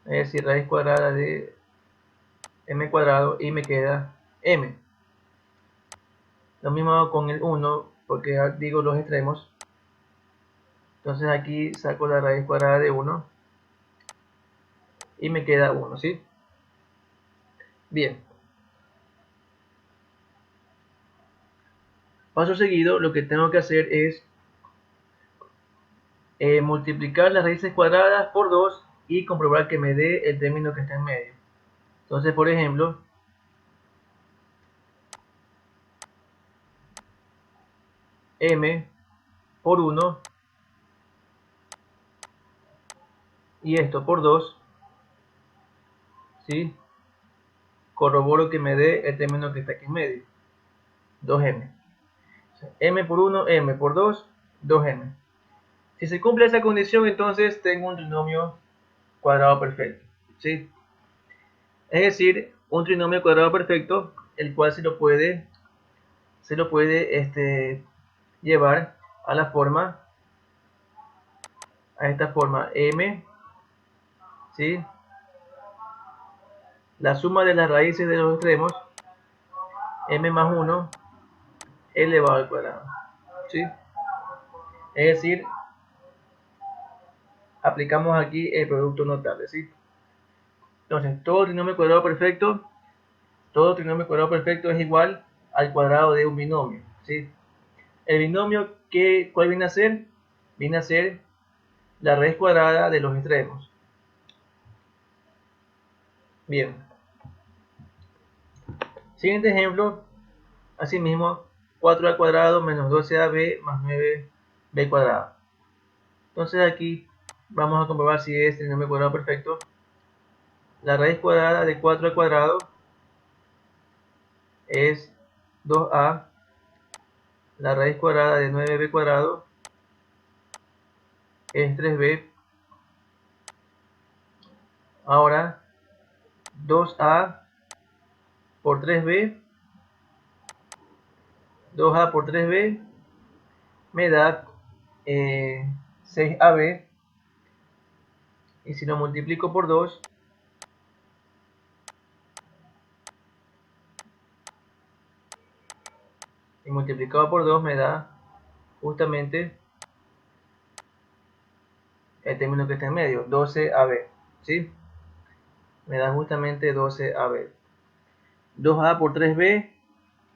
es decir, raíz cuadrada de m cuadrado, y me queda m. Lo mismo hago con el 1, porque digo los extremos. Entonces aquí saco la raíz cuadrada de 1 y me queda 1, ¿sí? Bien. Paso seguido, lo que tengo que hacer es multiplicar las raíces cuadradas por 2 y comprobar que me dé el término que está en medio. Entonces, por ejemplo, m por 1 y esto por 2, ¿sí? Corroboro que me dé el término que está aquí en medio, 2m. M por 1, m por 2, 2m. Si se cumple esa condición, entonces tengo un trinomio cuadrado perfecto, ¿sí? Es decir, un trinomio cuadrado perfecto, el cual se lo puede llevar a la forma, a esta forma m, ¿sí? La suma de las raíces de los extremos, m más 1 elevado al cuadrado, ¿sí? Es decir, aplicamos aquí el producto notable, ¿sí? Entonces, todo trinomio cuadrado perfecto es igual al cuadrado de un binomio, ¿sí? El binomio, ¿cuál viene a ser? Viene a ser la raíz cuadrada de los extremos. Bien. Siguiente ejemplo, asimismo, 4 al cuadrado menos 12ab más 9b cuadrado. Entonces aquí vamos a comprobar si es trinomio cuadrado perfecto. La raíz cuadrada de 4 al cuadrado es 2a. La raíz cuadrada de 9b cuadrado es 3b. Ahora 2a por 3b, 2a por 3b me da 6ab, y si lo multiplico por 2, y multiplicado por 2 me da justamente el término que está en medio, 12ab, ¿sí? Me da justamente 12ab. 2a por 3b,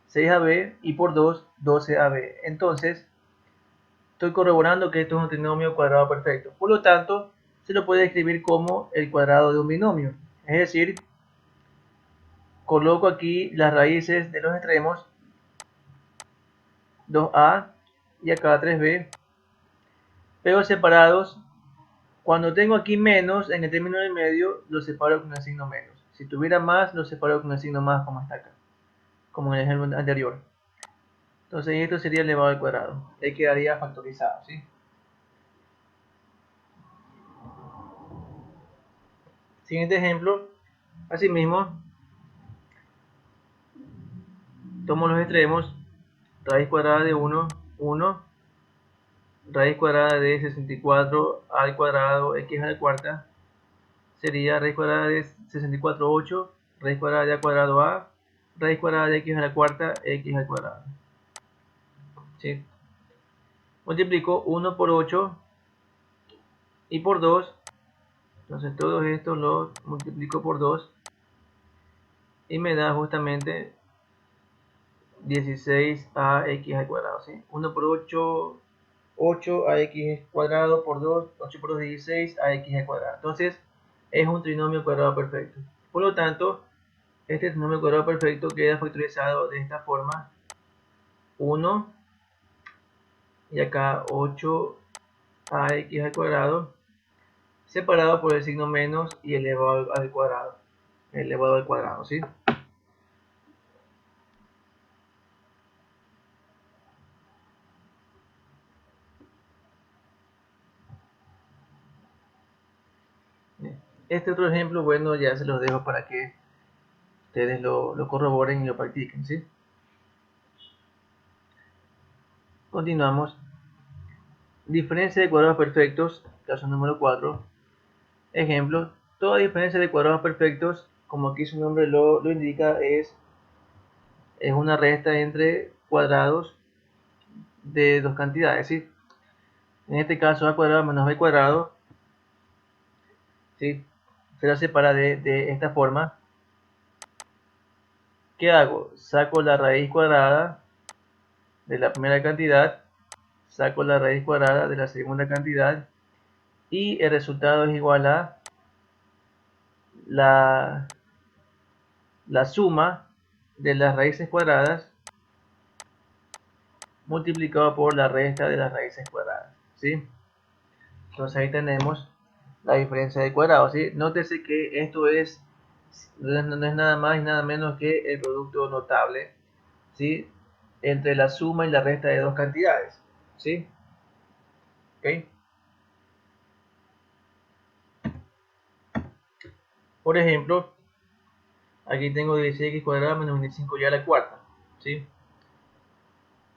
6ab, y por 2, 12ab. Entonces, estoy corroborando que esto es un trinomio cuadrado perfecto. Por lo tanto, se lo puede escribir como el cuadrado de un binomio. Es decir, coloco aquí las raíces de los extremos, 2a, y acá 3b, pero separados. Cuando tengo aquí menos en el término del medio, lo separo con el signo menos. Si tuviera más, lo separo con el signo más, como está acá, como en el ejemplo anterior. Entonces esto sería elevado al cuadrado. Ahí quedaría factorizado, ¿sí? Siguiente ejemplo. Asimismo, tomo los extremos. Raíz cuadrada de 1, 1. Raíz cuadrada de 64 al cuadrado x a la cuarta. Sería raíz cuadrada de 64, 8. Raíz cuadrada de a cuadrado a. Raíz cuadrada de x a la cuarta, x al cuadrado. ¿Sí? Multiplico 1 por 8 y por 2. Entonces todo esto lo multiplico por 2 y me da justamente 16ax al cuadrado, ¿sí? 1 por 8, 8ax cuadrado por 2, 8 por 2, 16ax al cuadrado. Entonces es un trinomio cuadrado perfecto. Por lo tanto, este trinomio cuadrado perfecto queda factorizado de esta forma: 1 y acá 8ax al cuadrado, separado por el signo menos y elevado al cuadrado. Elevado al cuadrado, ¿sí? Este otro ejemplo, bueno, ya se los dejo para que ustedes lo corroboren y lo practiquen, ¿sí? Continuamos. Diferencia de cuadrados perfectos, caso número 4. Ejemplo, toda diferencia de cuadrados perfectos, como aquí su nombre lo indica, es una resta entre cuadrados de dos cantidades, ¿sí? En este caso a cuadrado menos b cuadrado, ¿sí? Se la separa de esta forma. ¿Qué hago? Saco la raíz cuadrada de la primera cantidad, saco la raíz cuadrada de la segunda cantidad y el resultado es igual a la suma de las raíces cuadradas multiplicado por la resta de las raíces cuadradas, ¿sí? Entonces ahí tenemos la diferencia de cuadrados, ¿sí? Nótese que esto no es nada más y nada menos que el producto notable, ¿sí? Entre la suma y la resta de dos cantidades, ¿sí? ¿Ok? Por ejemplo, aquí tengo 16x cuadrado menos 25y a la cuarta, ¿sí?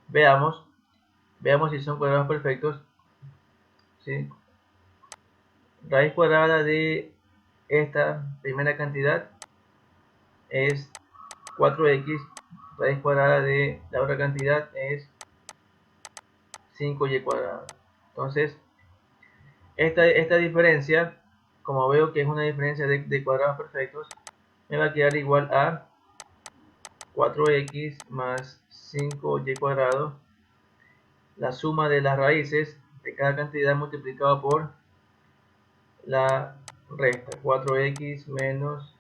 Veamos si son cuadrados perfectos, ¿sí? Raíz cuadrada de esta primera cantidad es 4x, raíz cuadrada de la otra cantidad es 5y cuadrado. Entonces, esta diferencia, como veo que es una diferencia de cuadrados perfectos, me va a quedar igual a 4x más 5y cuadrado, la suma de las raíces de cada cantidad multiplicado por la resta, 4x menos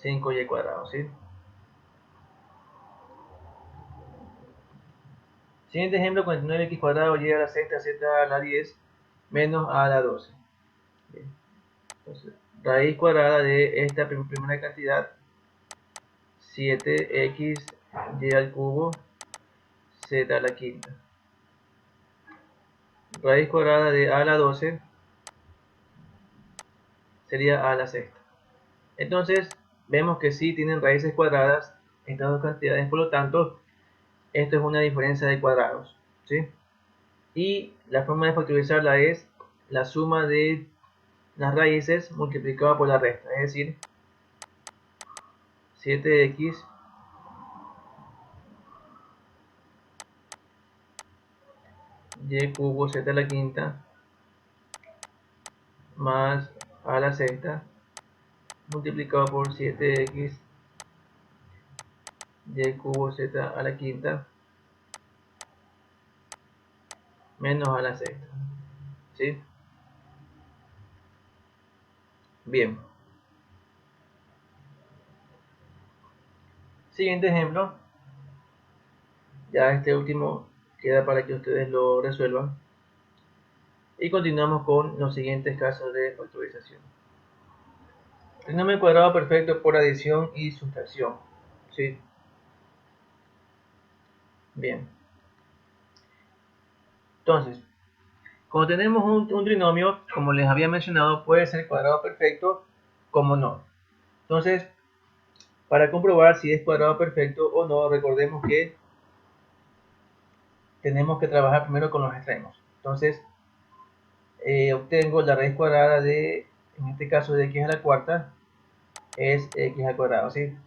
5y cuadrado, ¿sí? Siguiente ejemplo, 49x cuadrado y a la sexta, z a la 10 menos a la 12. Bien. Entonces, raíz cuadrada de esta primera cantidad, 7x y al cubo z a la quinta. Raíz cuadrada de a a la 12 sería a la sexta. Entonces, vemos que sí tienen raíces cuadradas estas dos cantidades, por lo tanto, esto es una diferencia de cuadrados, ¿sí? Y la forma de factorizarla es la suma de las raíces multiplicada por la resta, es decir, 7x y cubo z a la quinta más a la sexta multiplicado por 7x y cubo z a la quinta menos a la sexta, ¿sí? Bien. Siguiente ejemplo, ya este último queda para que ustedes lo resuelvan. Y continuamos con los siguientes casos de factorización. Trinomio cuadrado perfecto por adición y sustracción. ¿Sí? Bien. Entonces, como tenemos un trinomio, como les había mencionado, puede ser cuadrado perfecto como no. Entonces, para comprobar si es cuadrado perfecto o no, recordemos que tenemos que trabajar primero con los extremos. Entonces, obtengo la raíz cuadrada de, en este caso de x a la cuarta, es x al cuadrado, ¿sí?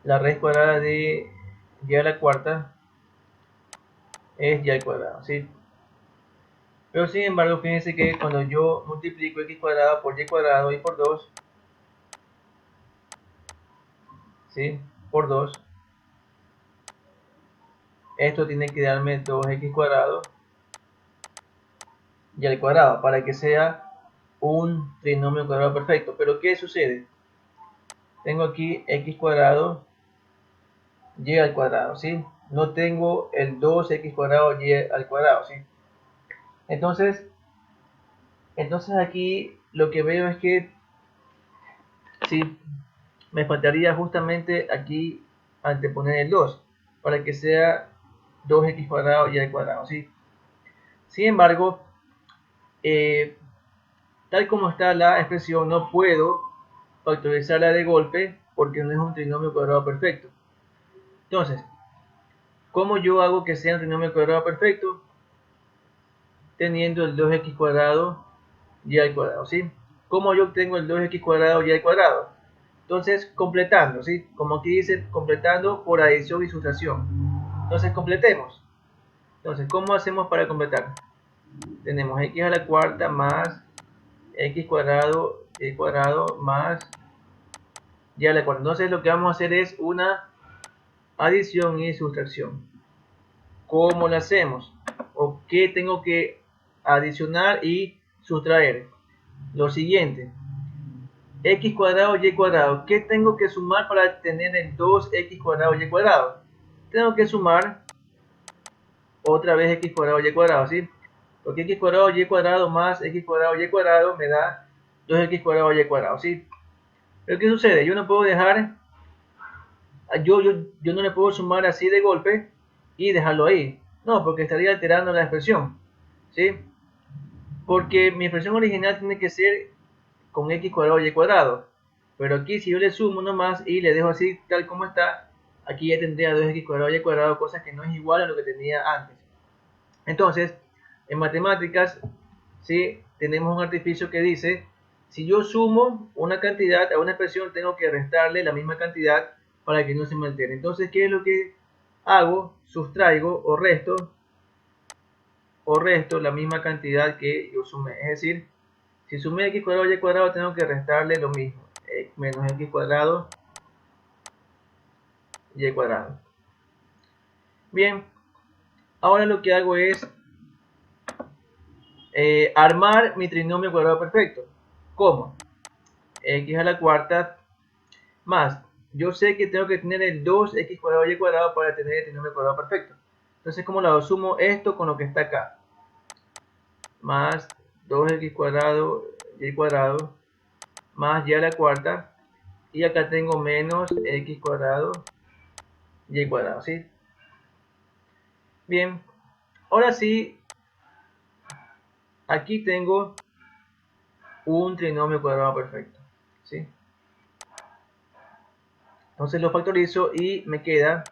La raíz cuadrada de y a la cuarta es y al cuadrado, ¿sí? Pero sin embargo, fíjense que cuando yo multiplico x cuadrado por y cuadrado y por 2, ¿sí? Por 2, esto tiene que darme 2x cuadrado y al cuadrado para que sea un trinomio cuadrado perfecto. Pero ¿qué sucede? Tengo aquí x cuadrado y al cuadrado, ¿sí? No tengo el 2x cuadrado y al cuadrado, ¿sí? Entonces aquí lo que veo es que sí, me faltaría justamente aquí anteponer el 2 para que sea 2x cuadrado y al cuadrado, ¿sí? Sin embargo, tal como está la expresión, no puedo factorizarla de golpe porque no es un trinomio cuadrado perfecto. Entonces, ¿cómo yo hago que sea un trinomio cuadrado perfecto? Teniendo el 2x cuadrado y al cuadrado, ¿sí? ¿Cómo yo obtengo el 2x cuadrado y al cuadrado? Entonces, completando, ¿sí? Como aquí dice, completando por adición y sustracción. Entonces, completemos. Entonces, ¿cómo hacemos para completar? Tenemos x a la cuarta más x cuadrado y cuadrado más y a la cuarta. Entonces, lo que vamos a hacer es una adición y sustracción. ¿Cómo lo hacemos? ¿O qué tengo que adicionar y sustraer? Lo siguiente, x cuadrado y cuadrado. ¿Qué tengo que sumar para tener el 2x cuadrado y cuadrado? Tengo que sumar otra vez x cuadrado y cuadrado, ¿sí? Porque x cuadrado y cuadrado más x cuadrado y cuadrado me da 2x cuadrado y cuadrado, ¿sí? Pero ¿qué sucede? Yo no puedo dejar, yo no le puedo sumar así de golpe y dejarlo ahí. No, porque estaría alterando la expresión, ¿sí? Porque mi expresión original tiene que ser con x cuadrado y cuadrado. Pero aquí si yo le sumo nomás y le dejo así tal como está, aquí ya tendría 2x cuadrado y cuadrado, cosa que no es igual a lo que tenía antes. Entonces, en matemáticas, ¿sí? Tenemos un artificio que dice, si yo sumo una cantidad a una expresión, tengo que restarle la misma cantidad para que no se me altere. Entonces, ¿qué es lo que hago? Sustraigo o resto la misma cantidad que yo sumé. Es decir, si sumé x cuadrado y cuadrado, tengo que restarle lo mismo, menos x cuadrado y cuadrado. Bien, ahora lo que hago es armar mi trinomio cuadrado perfecto. ¿Cómo? X a la cuarta más. Yo sé que tengo que tener el 2x cuadrado y cuadrado para tener el trinomio cuadrado perfecto. Entonces, ¿cómo lo sumo esto con lo que está acá? Más 2x cuadrado y cuadrado más y a la cuarta. Y acá tengo menos x cuadrado y cuadrado, ¿sí? Bien, ahora sí, aquí tengo un trinomio cuadrado perfecto, ¿sí? Entonces lo factorizo y me queda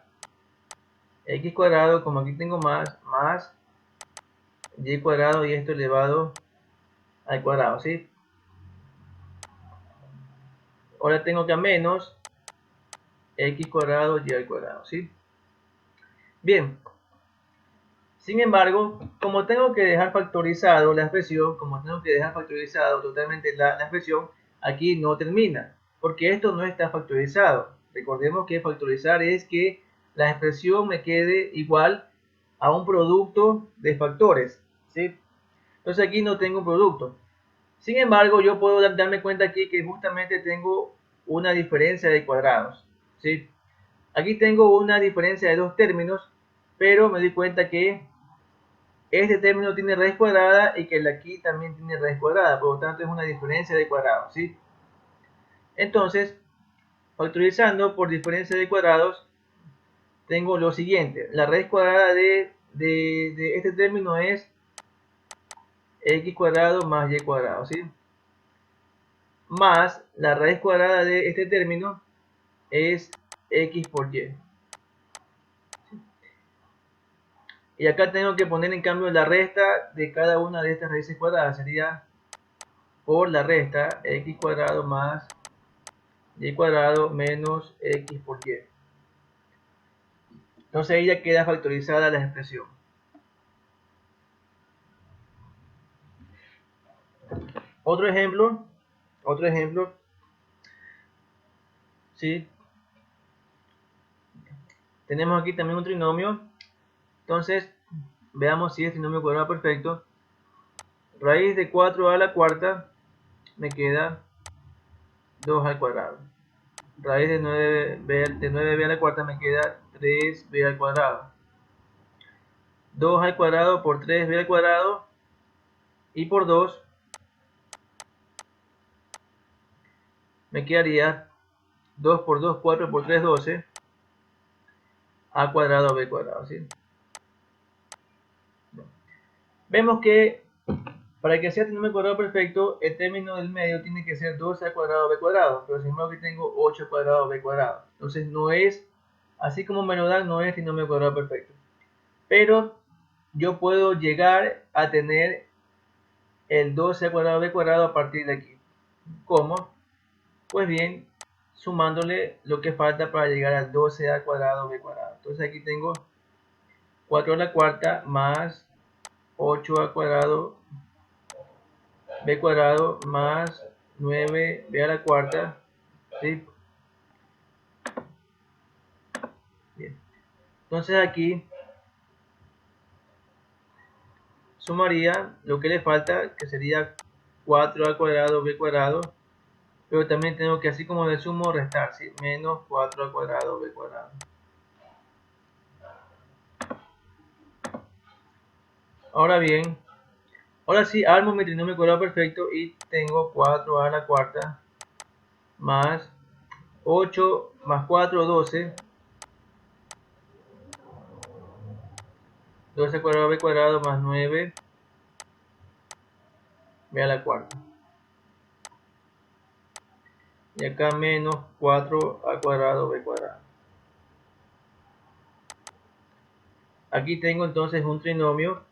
x cuadrado, como aquí tengo más y cuadrado y esto elevado al cuadrado, ¿sí? Ahora tengo acá menos x cuadrado y al cuadrado, ¿sí? Bien, sin embargo, como tengo que dejar factorizado la expresión, como tengo que dejar factorizado totalmente la expresión, aquí no termina, porque esto no está factorizado. Recordemos que factorizar es que la expresión me quede igual a un producto de factores, ¿sí? Entonces aquí no tengo un producto. Sin embargo, yo puedo darme cuenta aquí que justamente tengo una diferencia de cuadrados, ¿sí? Aquí tengo una diferencia de dos términos, pero me doy cuenta que este término tiene raíz cuadrada y que el de aquí también tiene raíz cuadrada, por lo tanto es una diferencia de cuadrados, ¿sí? Entonces, factorizando por diferencia de cuadrados, tengo lo siguiente. La raíz cuadrada de este término es x cuadrado más y cuadrado, ¿sí? Más la raíz cuadrada de este término es x por y. Y acá tengo que poner en cambio la resta de cada una de estas raíces cuadradas. Sería por la resta x cuadrado más y cuadrado menos x por y. Entonces ahí ya queda factorizada la expresión. Otro ejemplo, ¿sí? Tenemos aquí también un trinomio. Entonces, veamos si es trinomio cuadrado perfecto. Raíz de 4 a la cuarta me queda 2 al cuadrado. Raíz de 9b a la cuarta me queda 3b al cuadrado. 2 al cuadrado por 3b al cuadrado y por 2 me quedaría 2 por 2, 4 por 3, 12 a cuadrado b cuadrado, ¿sí? Vemos que para que sea trinomio cuadrado perfecto, el término del medio tiene que ser 12 al cuadrado b cuadrado, pero sin embargo aquí tengo 8 al cuadrado b cuadrado. Entonces no es, así como me lo dan, no es trinomio cuadrado perfecto. Pero yo puedo llegar a tener el 12 al cuadrado b cuadrado a partir de aquí. ¿Cómo? Pues bien, sumándole lo que falta para llegar al 12 al cuadrado b cuadrado. Entonces aquí tengo 4 a la cuarta más 8 al cuadrado b cuadrado más 9b a la cuarta, ¿sí? Bien. Entonces aquí sumaría lo que le falta, que sería 4 al cuadrado b cuadrado, pero también tengo que, así como de sumo, restar, ¿sí? Menos 4 al cuadrado b cuadrado. Ahora bien, ahora sí armo mi trinomio cuadrado perfecto y tengo 4 a la cuarta más 8 más 4, 12. 12 al cuadrado b cuadrado más 9 b a la cuarta. Y acá menos 4 al cuadrado b cuadrado. Aquí tengo entonces un trinomio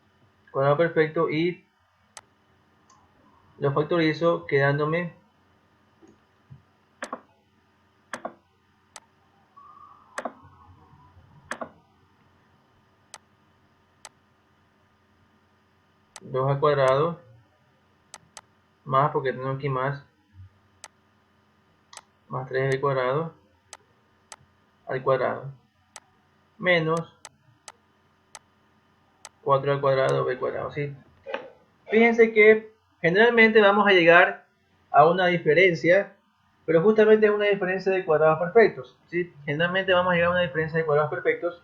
cuadrado perfecto y lo factorizo quedándome dos al cuadrado más, porque tengo aquí más 3 al cuadrado menos 4 al cuadrado b cuadrado, ¿sí? Fíjense que generalmente vamos a llegar a una diferencia, pero justamente es una diferencia de cuadrados perfectos, ¿sí? Generalmente vamos a llegar a una diferencia de cuadrados perfectos.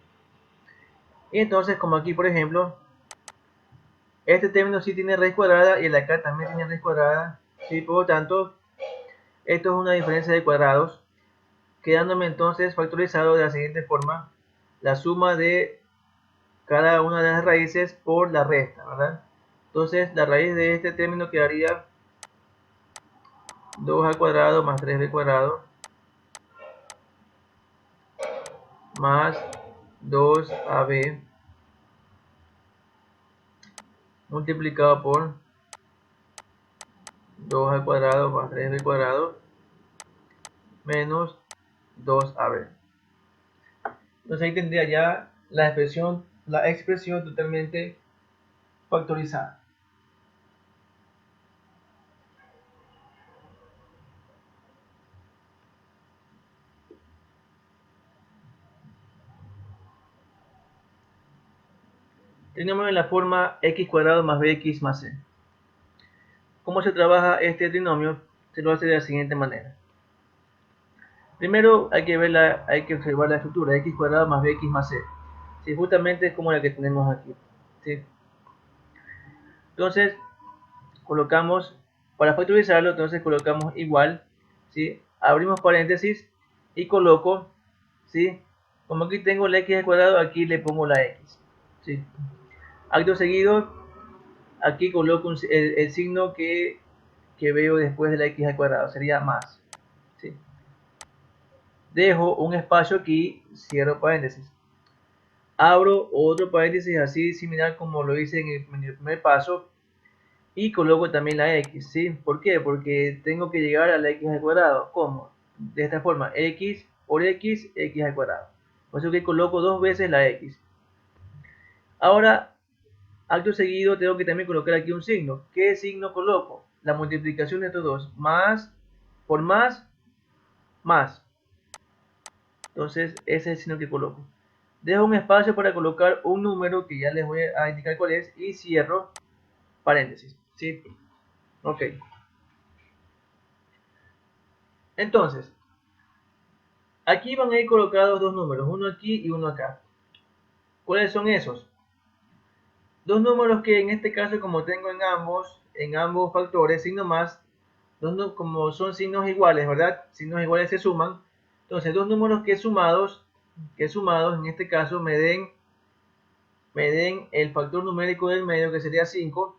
Y entonces, como aquí por ejemplo, este término sí tiene raíz cuadrada y el de acá también tiene raíz cuadrada, ¿sí? Por lo tanto, esto es una diferencia de cuadrados, quedándome entonces factorizado de la siguiente forma: la suma de cada una de las raíces por la resta, ¿verdad? Entonces la raíz de este término quedaría 2 al cuadrado más 3b cuadrado más 2ab multiplicado por 2 al cuadrado más 3b cuadrado menos 2ab. Entonces ahí tendría ya la expresión totalmente factorizada. Tenemos en la forma x cuadrado más bx más c. ¿Cómo se trabaja este trinomio? Se lo hace de la siguiente manera. Primero hay que observar la estructura, x cuadrado más bx más c. Sí, justamente es como la que tenemos aquí. ¿Sí? Entonces, colocamos, para factorizarlo, entonces colocamos igual, ¿sí? Abrimos paréntesis y coloco, ¿sí? Como aquí tengo la x al cuadrado, aquí le pongo la x. ¿Sí? Acto seguido, aquí coloco el signo que veo después de la x al cuadrado, sería más. ¿Sí? Dejo un espacio aquí, cierro paréntesis. Abro otro paréntesis así similar como lo hice en el primer paso y coloco también la x, ¿sí? ¿Por qué? Porque tengo que llegar a la x al cuadrado. ¿Cómo? De esta forma, x por x, x al cuadrado. Por eso que coloco dos veces la x. Ahora, acto seguido, tengo que también colocar aquí un signo. ¿Qué signo coloco? La multiplicación de estos dos. Más por más, más. Entonces, ese es el signo que coloco. Dejo un espacio para colocar un número que ya les voy a indicar cuál es y cierro paréntesis. ¿Sí? Ok. Entonces, aquí van a ir colocados dos números, uno aquí y uno acá. ¿Cuáles son esos? Dos números que en este caso, como tengo en ambos factores, signo más, como son signos iguales, ¿verdad? Signos iguales se suman. Entonces, dos números que sumados en este caso me den el factor numérico del medio, que sería 5.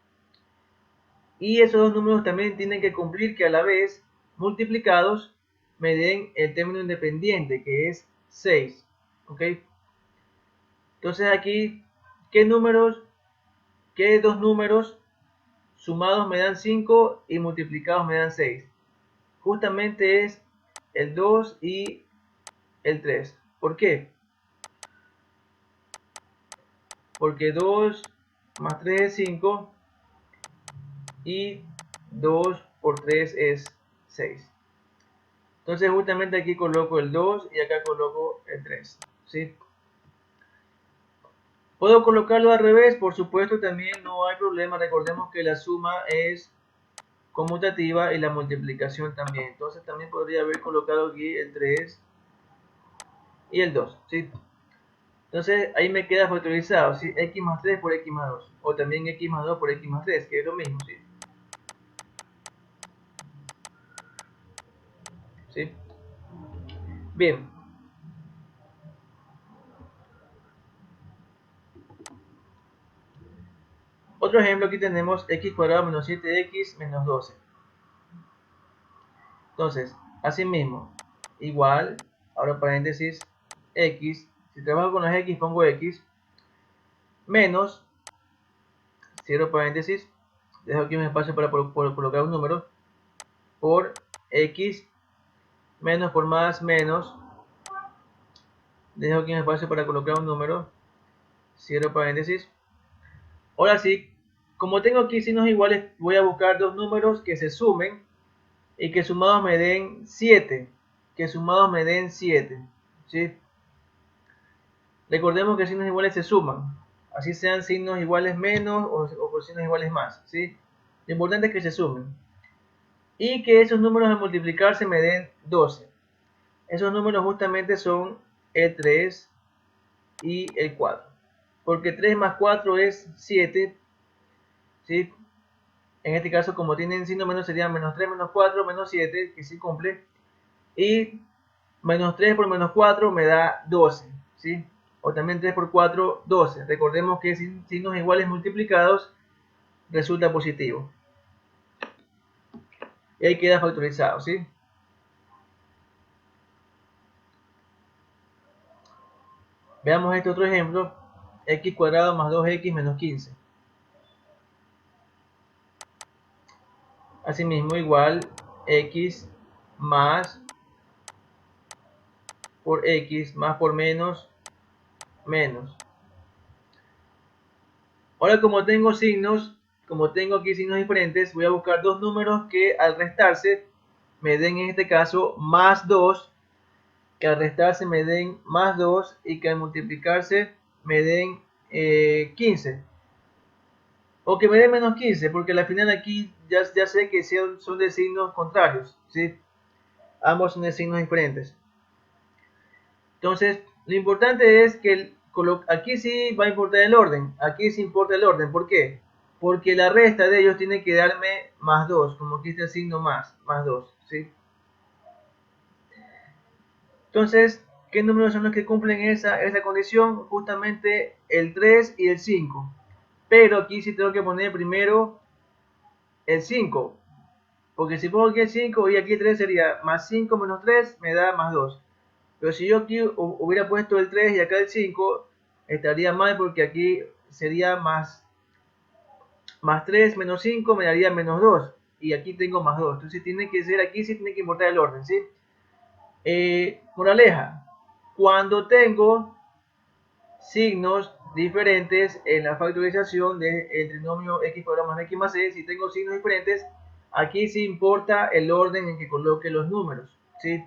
Y esos dos números también tienen que cumplir que a la vez, multiplicados, me den el término independiente, que es 6. ¿Ok? Entonces aquí, ¿qué números, qué dos números sumados me dan 5 y multiplicados me dan 6? Justamente es el 2 y el 3. ¿Por qué? Porque 2 más 3 es 5 y 2 por 3 es 6. Entonces justamente aquí coloco el 2 y acá coloco el 3. ¿Sí? ¿Puedo colocarlo al revés? Por supuesto, también no hay problema. Recordemos que la suma es conmutativa y la multiplicación también. Entonces también podría haber colocado aquí el 3 y el 2. ¿Sí? Entonces ahí me queda factorizado. ¿Sí? X más 3 por X más 2. O también X más 2 por X más 3, que es lo mismo. ¿Sí? ¿Sí? Bien. Otro ejemplo, aquí tenemos x cuadrado menos 7x menos 12. Entonces, asimismo, igual, ahora paréntesis, x, si trabajo con las x pongo x, menos, cierro paréntesis, dejo aquí un espacio para colocar un número, por x, menos por más, menos, dejo aquí un espacio para colocar un número, cierro paréntesis. Ahora sí, como tengo aquí signos iguales, voy a buscar dos números que se sumen y que sumados me den 7. Que sumados me den 7. ¿Sí? Recordemos que signos iguales se suman. Así sean signos iguales menos o signos iguales más. ¿Sí? Lo importante es que se sumen. Y que esos números al multiplicarse me den 12. Esos números justamente son el 3 y el 4. Porque 3 más 4 es 7. ¿Sí? En este caso, como tienen signo menos, serían menos 3 menos 4 menos 7, que sí cumple. Y menos 3 por menos 4 me da 12. ¿Sí? O también 3 por 4, 12. Recordemos que signos iguales multiplicados resulta positivo. Y ahí queda factorizado. ¿Sí? Veamos este otro ejemplo. X cuadrado más 2x menos 15. Asimismo, igual x más por x más por menos, menos. Ahora como tengo aquí signos diferentes, voy a buscar dos números que al restarse me den en este caso más 2, que al restarse me den más 2 y que al multiplicarse me den 15. O que me den menos 15, porque al final aquí ya sé que son de signos contrarios, ¿sí? Ambos son de signos diferentes. Entonces, lo importante es que aquí sí va a importar el orden. Aquí sí importa el orden. ¿Por qué? Porque la resta de ellos tiene que darme más 2. Como aquí está el signo más 2. ¿Sí? Entonces, ¿qué números son los que cumplen esa condición? Justamente el 3 y el 5. Pero aquí sí tengo que poner primero el 5. Porque si pongo aquí el 5 y aquí el 3 sería más 5 menos 3 me da más 2. Pero si yo aquí hubiera puesto el 3 y acá el 5, estaría mal porque aquí sería más 3 menos 5 me daría menos 2. Y aquí tengo más 2. Entonces tiene que ser, aquí sí tiene que importar el orden, ¿sí? Moraleja, cuando tengo signos diferentes en la factorización del trinomio x cuadrado más x más c, si tengo signos diferentes, aquí sí importa el orden en que coloque los números, ¿sí?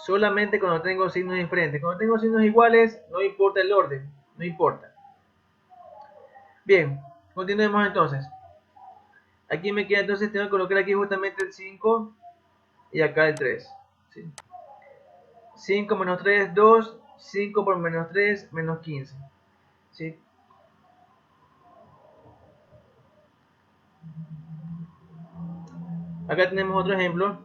Solamente cuando tengo signos diferentes. Cuando tengo signos iguales, no importa el orden, no importa. Bien, continuemos entonces. Aquí me queda entonces, tengo que colocar aquí justamente el 5 y acá el 3. ¿Sí? 5 menos 3, 2. 5 por menos 3, menos 15. ¿Sí? Acá tenemos otro ejemplo.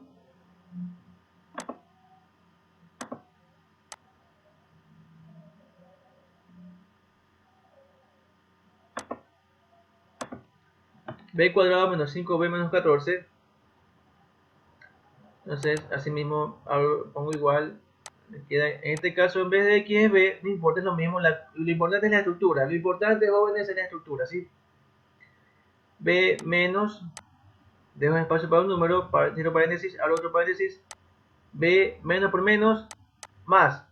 B cuadrado menos 5b menos 14. Entonces, así mismo pongo igual. Queda, en este caso, en vez de x es b, no importa, es lo mismo. Lo importante es la estructura. Lo importante, jóvenes, es la estructura. ¿Sí? B menos, dejo un espacio para un número, cierro paréntesis, abro otro paréntesis. B menos por menos, más.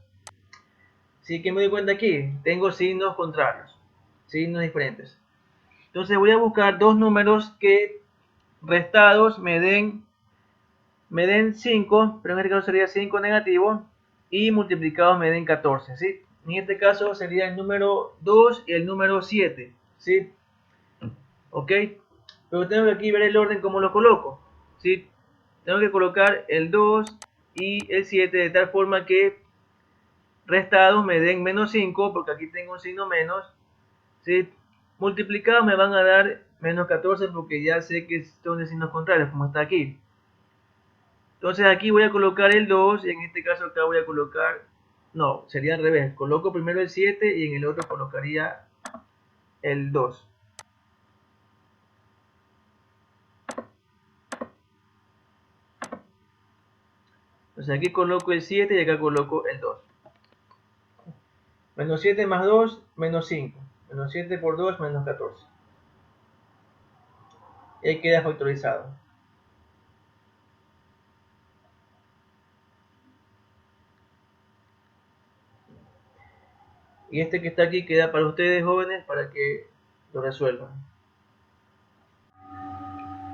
Sí que me doy cuenta aquí, tengo signos contrarios, signos diferentes. Entonces voy a buscar dos números que restados me den 5, pero en este caso sería 5 negativo, y multiplicados me den 14, ¿sí? En este caso sería el número 2 y el número 7, ¿sí? ¿Ok? Pero tengo que aquí ver el orden como lo coloco, ¿sí? Tengo que colocar el 2 y el 7 de tal forma que restados me den menos 5, porque aquí tengo un signo menos, ¿sí? Multiplicados me van a dar menos 14 porque ya sé que son de signos contrarios, como está aquí. Entonces aquí voy a colocar el 2 y en este caso acá voy a colocar, no, sería al revés, coloco primero el 7 y en el otro colocaría el 2. Entonces aquí coloco el 7 y acá coloco el 2. Menos 7 más 2, menos 5. Menos 7 por 2, menos 14. Y ahí queda factorizado. Y este que está aquí queda para ustedes, jóvenes, para que lo resuelvan.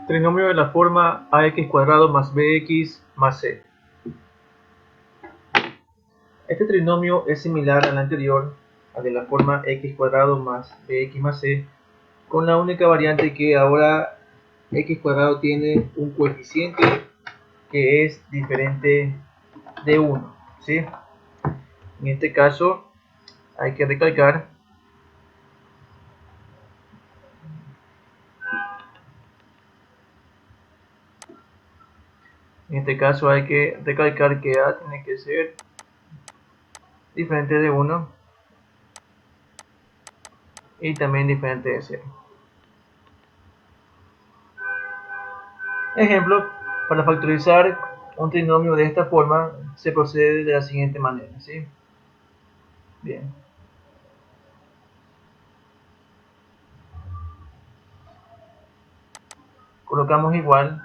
Trinomio de la forma ax cuadrado más bx más c. Este trinomio es similar al anterior, al de la forma x cuadrado más bx más c, con la única variante que ahora x cuadrado tiene un coeficiente que es diferente de 1, ¿sí? En este caso hay que recalcar que a tiene que ser diferente de 1 y también diferente de 0. Ejemplo, para factorizar un trinomio de esta forma se procede de la siguiente manera, ¿sí? Bien. Colocamos igual,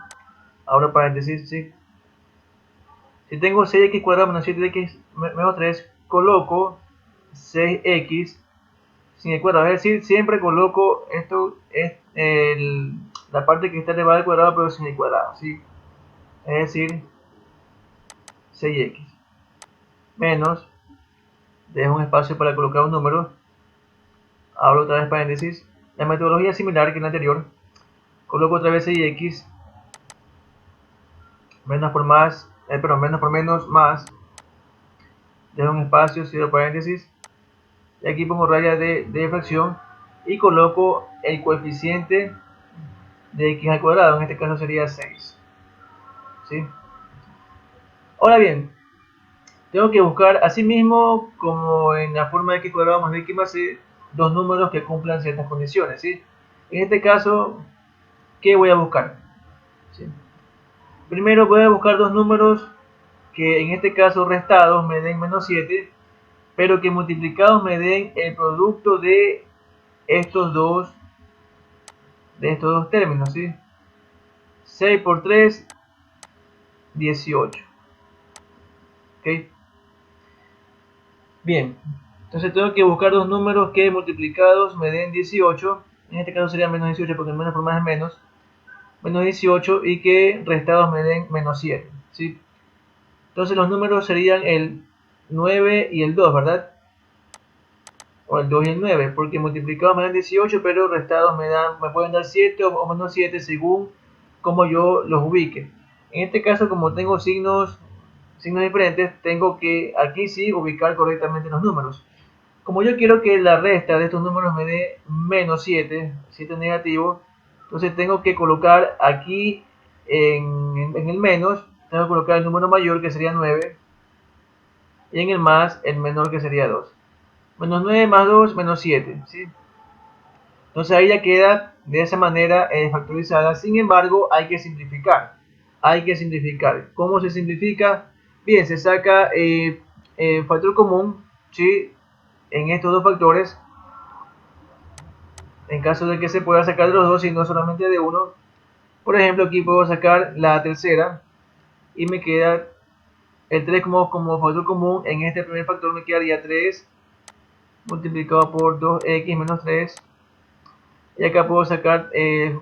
abro paréntesis, ¿sí? Si tengo 6x cuadrado menos 7x menos 3, coloco 6x sin el cuadrado, es decir, siempre coloco esto, es la parte que está elevada al cuadrado pero sin el cuadrado, ¿sí? Es decir, 6x menos, dejo un espacio para colocar un número, abro otra vez paréntesis, la metodología es similar que la anterior, coloco otra vez 6x, menos por más, menos por menos más, dejo un espacio, cierro paréntesis, y aquí pongo raya de fracción y coloco el coeficiente de x al cuadrado, en este caso sería 6. ¿Sí? Ahora bien, tengo que buscar, así mismo como en la forma de x cuadrado más x más c, dos números que cumplan ciertas condiciones. ¿Sí? En este caso, ¿qué voy a buscar? ¿Sí? Primero voy a buscar dos números que en este caso restados me den menos 7, pero que multiplicados me den el producto de estos dos, términos. ¿Sí? 6 por 3, 18. ¿Okay? Bien, entonces tengo que buscar dos números que multiplicados me den 18. En este caso sería menos 18 porque menos por más es menos. Menos 18 y que restados me den menos 7. ¿Sí? Entonces los números serían el 9 y el 2, ¿verdad? O el 2 y el 9, porque multiplicados me dan 18, pero restados me pueden dar 7 o menos 7 según como yo los ubique. En este caso, como tengo signos diferentes, tengo que aquí sí ubicar correctamente los números. Como yo quiero que la resta de estos números me dé menos 7, 7 negativo, entonces tengo que colocar aquí en el menos, tengo que colocar el número mayor que sería 9 y en el más el menor que sería 2. Menos 9 más 2, menos 7. ¿Sí? Entonces ahí ya queda de esa manera factorizada. Sin embargo, hay que simplificar. Hay que simplificar. ¿Cómo se simplifica? Bien, se saca factor común, ¿sí? En estos dos factores. En caso de que se pueda sacar de los dos y no solamente de uno. Por ejemplo, aquí puedo sacar la tercera y me queda el 3 como factor común. En este primer factor me quedaría 3 multiplicado por 2x menos 3. Y acá puedo sacar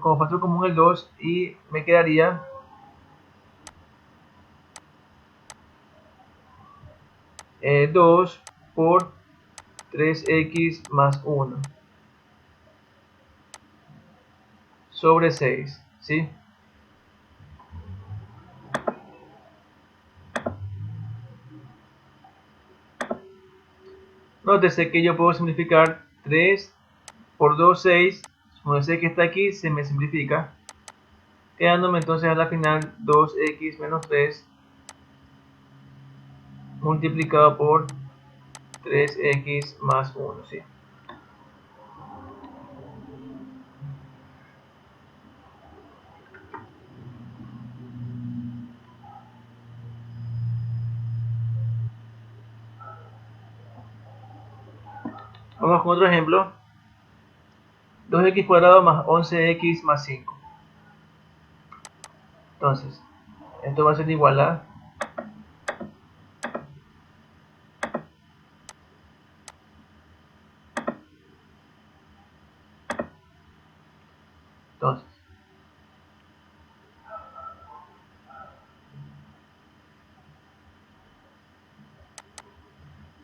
como factor común el 2 y me quedaría 2 por 3x más 1 sobre 6. ¿Sí? Nótese que yo puedo simplificar 3 por 2, 6. Como sé que está aquí, se me simplifica, quedándome entonces a la final 2x menos 3 multiplicado por 3x más 1. ¿Sí? Vamos con otro ejemplo. 2x cuadrado más 11x más 5. Entonces, esto va a ser igual a entonces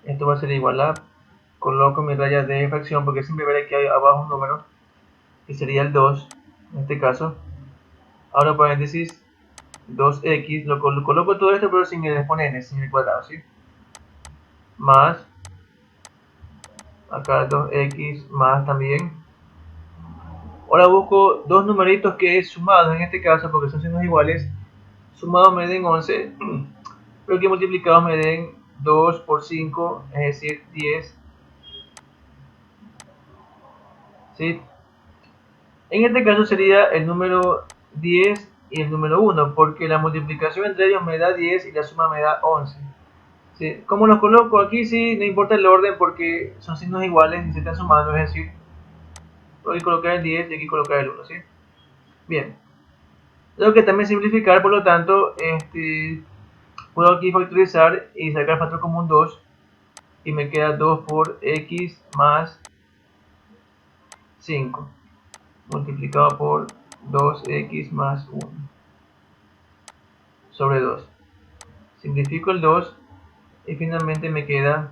esto va a ser igual a, coloco mi raya de fracción porque siempre veré que hay abajo un número que sería el 2 en este caso. Ahora paréntesis 2x, lo coloco todo esto pero sin el exponente, sin el cuadrado, ¿sí? Más acá 2x más también. Ahora busco dos numeritos que es sumados en este caso porque son signos iguales. Sumados me den 11, pero que multiplicados me den 2 por 5, es decir 10. ¿Sí? En este caso sería el número 10 y el número 1, porque la multiplicación entre ellos me da 10 y la suma me da 11. ¿Sí? ¿Cómo los coloco? Aquí sí, no importa el orden porque son signos iguales y se están sumando, es decir, aquí colocar el 10 y aquí colocar el 1. ¿Sí? Bien, tengo que también simplificar, por lo tanto, puedo aquí factorizar y sacar factor común 2 y me queda 2 por x más 5 multiplicado por 2x más 1 sobre 2. Simplifico el 2 y finalmente me queda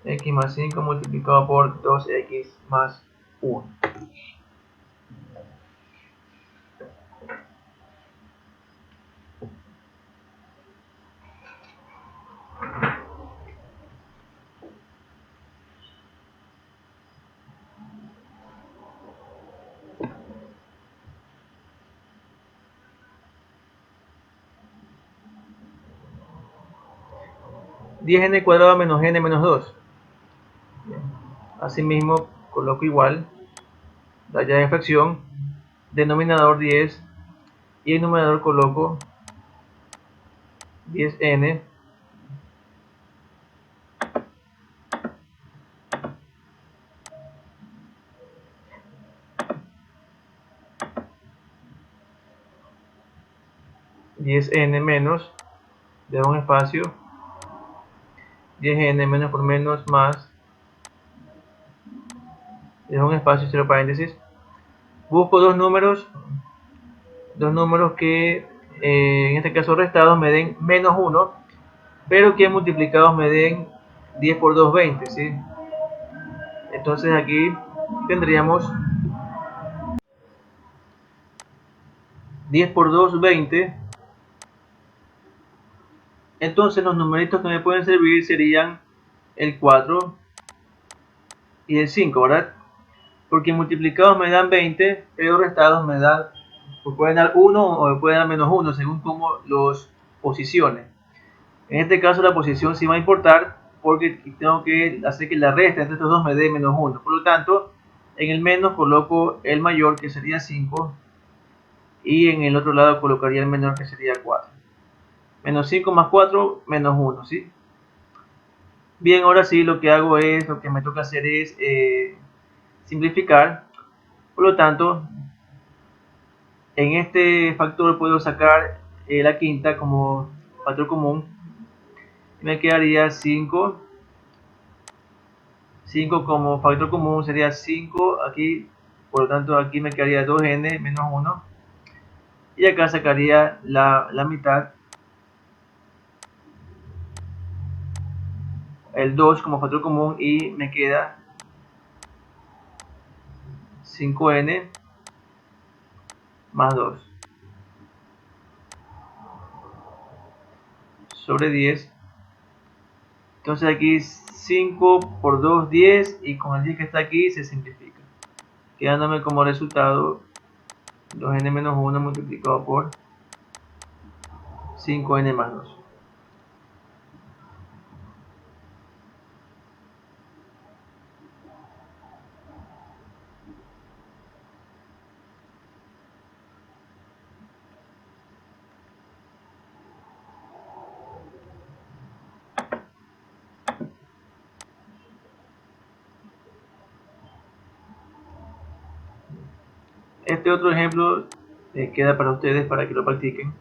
x más 5 multiplicado por 2x más 1. 10n cuadrado menos n menos 2. Asimismo, coloco igual, raya de fracción, denominador 10 y en numerador coloco 10n menos, dejo un espacio, 10n menos por menos más, dejo un espacio, cierro paréntesis. Busco dos números que en este caso restados me den menos 1, pero que multiplicados me den 10 por 2, 20, ¿sí? Entonces aquí tendríamos 10 por 2, 20. Entonces los numeritos que me pueden servir serían el 4 y el 5, ¿verdad? Porque multiplicados me dan 20, pero restados me dan, pues pueden dar 1 o me pueden dar menos 1, según cómo los posicione. En este caso la posición sí va a importar, porque tengo que hacer que la resta entre estos dos me dé menos 1. Por lo tanto, en el menos coloco el mayor, que sería 5, y en el otro lado colocaría el menor, que sería 4. Menos 5 más 4, menos 1, ¿sí? Bien, ahora sí lo que hago es, lo que me toca hacer es simplificar. Por lo tanto, en este factor puedo sacar la quinta como factor común. Me quedaría 5. 5 como factor común sería 5 aquí. Por lo tanto, aquí me quedaría 2n menos 1. Y acá sacaría la mitad, el 2 como factor común, y me queda 5n más 2 sobre 10. Entonces aquí 5 por 2, 10, y con el 10 que está aquí se simplifica, quedándome como resultado 2n menos 1 multiplicado por 5n más 2. Este otro ejemplo queda para ustedes para que lo practiquen.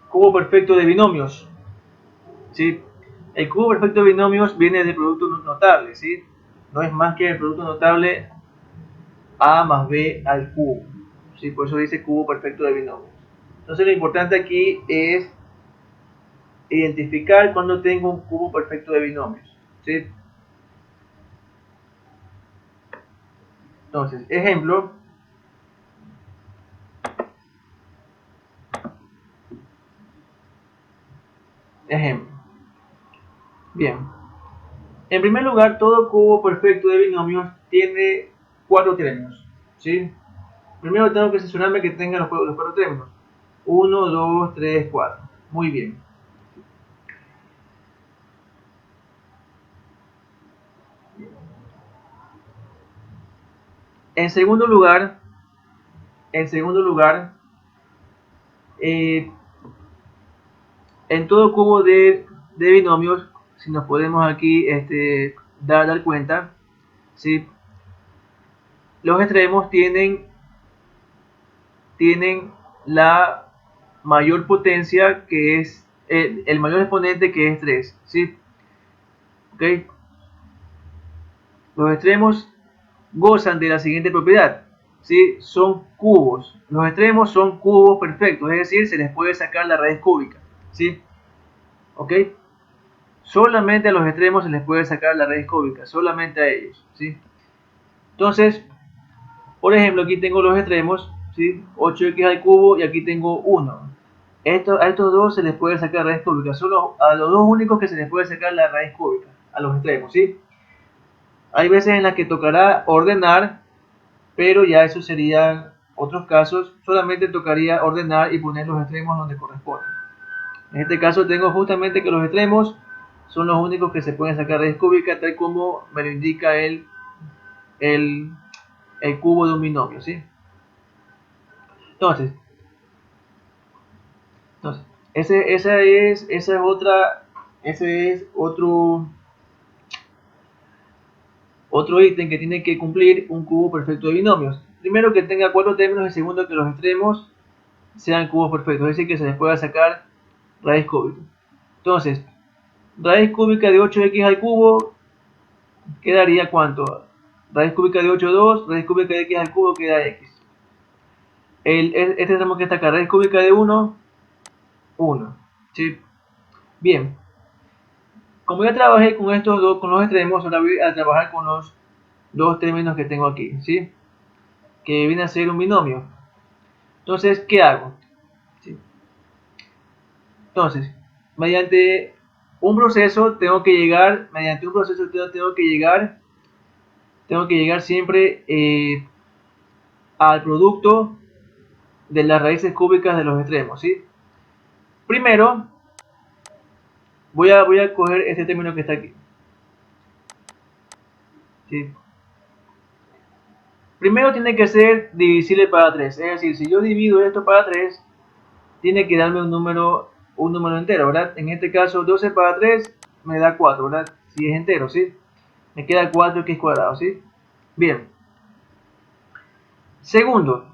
Cubo perfecto de binomios. ¿Sí? El cubo perfecto de binomios viene del producto notable, ¿sí? No es más que el producto notable a más b al cubo, ¿sí? Por eso dice cubo perfecto de binomios. Entonces lo importante aquí es identificar cuando tengo un cubo perfecto de binomios, ¿sí? Entonces, ejemplo. Bien. En primer lugar, todo cubo perfecto de binomios tiene 4 términos, ¿sí? Primero tengo que asegurarme que tenga los 4 términos. 1, 2, 3, 4. Muy bien. En segundo lugar, en todo cubo de binomios, si nos podemos aquí dar cuenta, ¿sí? Los extremos tienen la mayor potencia, que es el mayor exponente, que es 3, ¿sí? ¿Okay? Los extremos gozan de la siguiente propiedad, ¿sí? Son cubos. Los extremos son cubos perfectos, es decir, se les puede sacar la raíz cúbica, ¿sí? ¿Ok? Solamente a los extremos se les puede sacar la raíz cúbica, solamente a ellos, ¿sí? Entonces, por ejemplo, aquí tengo los extremos, ¿sí? 8x al cubo, y aquí tengo 1. A estos dos se les puede sacar la raíz cúbica, solo a los dos únicos que se les puede sacar la raíz cúbica, a los extremos, ¿sí? Hay veces en las que tocará ordenar, pero ya eso serían otros casos. Solamente tocaría ordenar y poner los extremos donde corresponden. En este caso tengo justamente que los extremos son los únicos que se pueden sacar raíz cúbica, tal como me lo indica el cubo de un binomio, ¿sí? Entonces ese es otro ítem que tiene que cumplir un cubo perfecto de binomios. Primero, que tenga 4 términos, y segundo, que los extremos sean cubos perfectos, es decir, que se les pueda sacar raíz cúbica. Entonces, raíz cúbica de 8x al cubo quedaría ¿cuánto? Raíz cúbica de 8, 2, raíz cúbica de x al cubo queda x. Este tenemos que sacar raíz cúbica de 1, 1. ¿Sí? Bien. Como ya trabajé con estos dos, con los extremos, ahora voy a trabajar con los dos términos que tengo aquí, ¿sí? Que viene a ser un binomio. Entonces, ¿qué hago? ¿Sí? Entonces, mediante un proceso tengo que llegar siempre al producto de las raíces cúbicas de los extremos, ¿sí? Primero, voy a coger este término que está aquí, ¿sí? Primero tiene que ser divisible para 3, es decir, si yo divido esto para 3, tiene que darme un número entero, ¿verdad? En este caso, 12 para 3 me da 4, ¿verdad? Si es entero, ¿sí? Me queda 4x cuadrado, ¿sí? Bien. Segundo,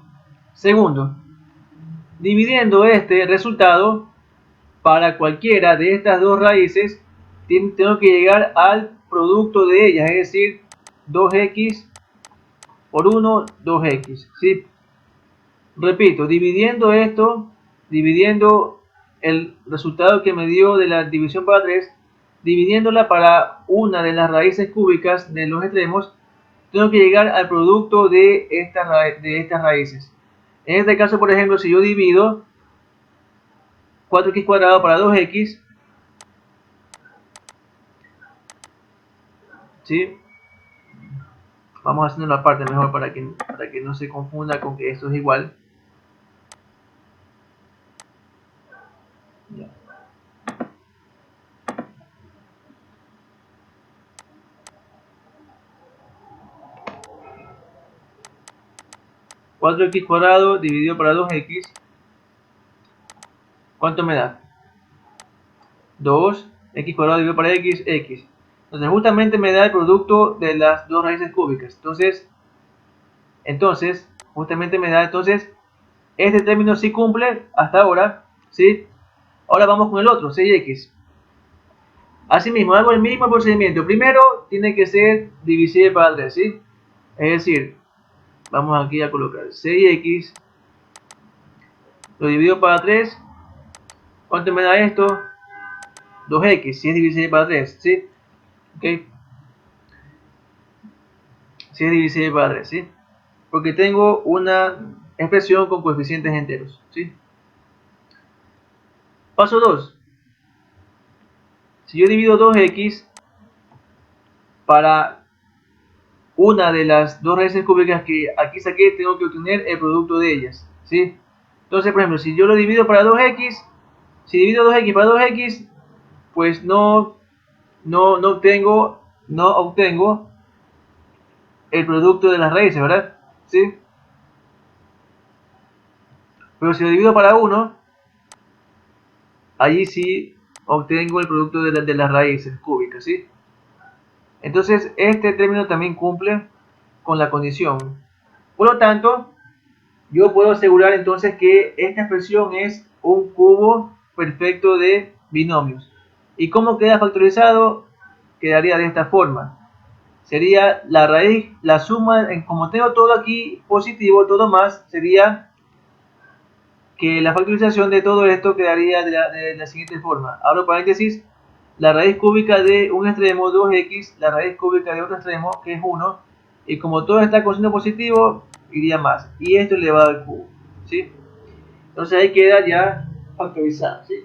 dividiendo este resultado para cualquiera de estas dos raíces, tengo que llegar al producto de ellas, es decir, 2x por 1, 2x, ¿sí? Repito, dividiendo el resultado que me dio de la división para 3, dividiéndola para una de las raíces cúbicas de los extremos, tengo que llegar al producto de estas raíces. En este caso, por ejemplo, si yo divido 4x cuadrado para 2x, ¿sí? Vamos haciendo la parte mejor para que no se confunda con que esto es igual. Ya. 4x cuadrado dividido para 2x, ¿cuánto me da? 2, x cuadrado dividido para x, x. Entonces justamente me da el producto de las dos raíces cúbicas. Entonces justamente me da, este término sí cumple hasta ahora, ¿sí? Ahora vamos con el otro, 6x. Asimismo, hago el mismo procedimiento. Primero tiene que ser divisible para 3, ¿sí? Es decir, vamos aquí a colocar 6x, lo divido para 3. ¿Cuánto me da esto? 2x, si es divisible para 3, ¿sí? ¿Ok? Si es divisible para 3, ¿sí? Porque tengo una expresión con coeficientes enteros, ¿sí? Paso 2. Si yo divido 2x para una de las dos raíces cúbicas que aquí saqué, tengo que obtener el producto de ellas, ¿sí? Entonces, por ejemplo, si yo lo divido para 2x, si divido 2x para 2x, pues no obtengo el producto de las raíces, ¿verdad? ¿Sí? Pero si lo divido para 1, allí sí obtengo el producto de las raíces cúbicas, ¿sí? Entonces, este término también cumple con la condición. Por lo tanto, yo puedo asegurar entonces que esta expresión es un cubo perfecto de binomios. ¿Y cómo queda factorizado? Quedaría de esta forma. Sería la raíz, la suma, como tengo todo aquí positivo, todo más, sería que la factorización de todo esto quedaría de la siguiente forma. Abro paréntesis, la raíz cúbica de un extremo, 2x, la raíz cúbica de otro extremo, que es 1, y como todo está con signo positivo, iría más. Y esto elevado al cubo, ¿sí? Entonces ahí queda ya factorizado, ¿sí?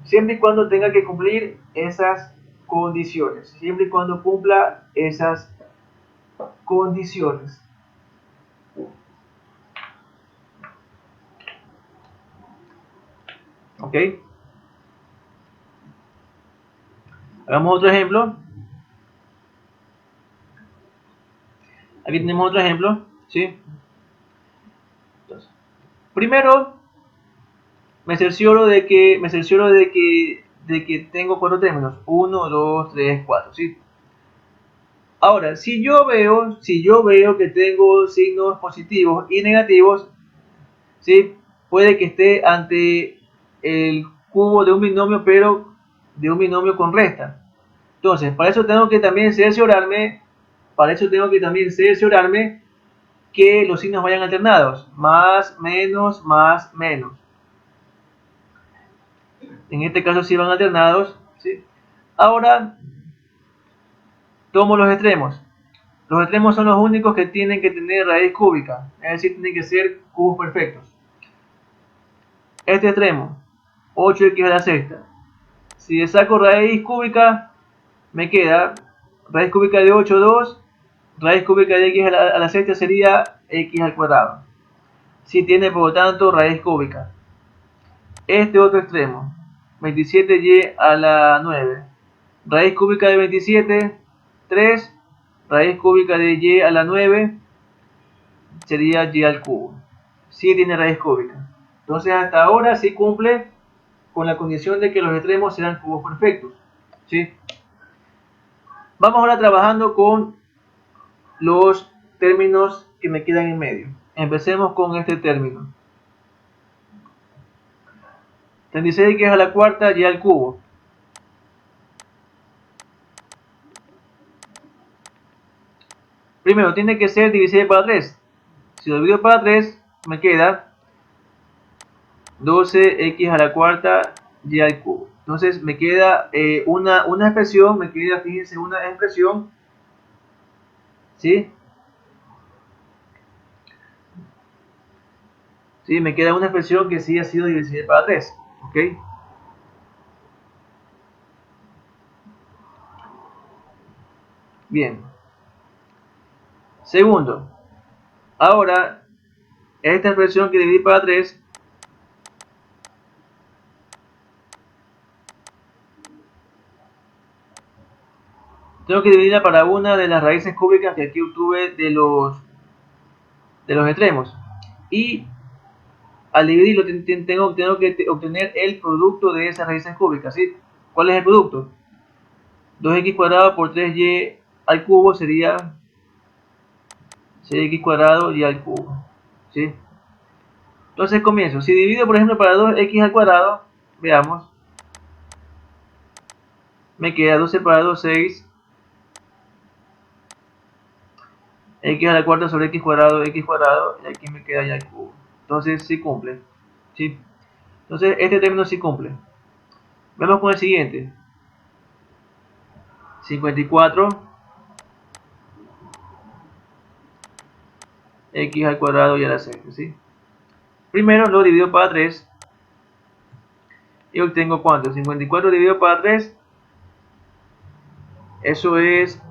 Siempre y cuando tenga que cumplir esas condiciones, siempre y cuando cumpla esas condiciones. ¿Ok? Hagamos otro ejemplo. Aquí tenemos otro ejemplo, ¿sí? Entonces, primero me cercioro de que tengo 4 términos, 1, 2, 3, 4, ¿sí? Ahora, si yo veo que tengo signos positivos y negativos, ¿sí? Puede que esté ante el cubo de un binomio, pero de un binomio con resta. Entonces, para eso tengo que también cerciorarme que los signos vayan alternados, más, menos. En este caso sí van alternados, ¿sí? Ahora tomo los extremos. Los extremos son los únicos que tienen que tener raíz cúbica, es decir, tienen que ser cubos perfectos. Este extremo, 8x a la sexta. Si le saco raíz cúbica, me queda raíz cúbica de 8, 2. Raíz cúbica de x a la sexta sería x al cuadrado. Si tiene, por lo tanto, raíz cúbica. Este otro extremo, 27y a la 9. Raíz cúbica de 27, 3. Raíz cúbica de y a la 9 sería y al cubo. Sí tiene raíz cúbica. Entonces hasta ahora sí cumple con la condición de que los extremos serán cubos perfectos. ¿Sí? Vamos ahora trabajando con los términos que me quedan en medio. Empecemos con este término. 36x a la cuarta y al cubo. Primero, tiene que ser divisible para 3. Si lo divido para 3, me queda 12x a la cuarta y al cubo. Entonces me queda una expresión, fíjense, una expresión, ¿sí? ¿Sí? Me queda una expresión que sí ha sido divisible para 3, ¿ok? Bien. Segundo, ahora, esta expresión que dividí para 3, tengo que dividirla para una de las raíces cúbicas que aquí obtuve de los extremos. Y al dividirlo tengo que obtener el producto de esas raíces cúbicas, ¿sí? ¿Cuál es el producto? 2x cuadrado por 3y al cubo sería 6x cuadrado y al cubo, ¿sí? Entonces comienzo. Si divido, por ejemplo, para 2x al cuadrado, veamos, me queda 2 para 2, 6, x a la cuarta sobre x cuadrado, y aquí me queda ya el cubo. Entonces sí cumple, ¿sí? Entonces este término sí cumple. Vamos con el siguiente. 54 x al cuadrado y a la sexta, ¿sí? Primero lo divido para 3 y obtengo ¿cuánto? 54 dividido para 3, eso es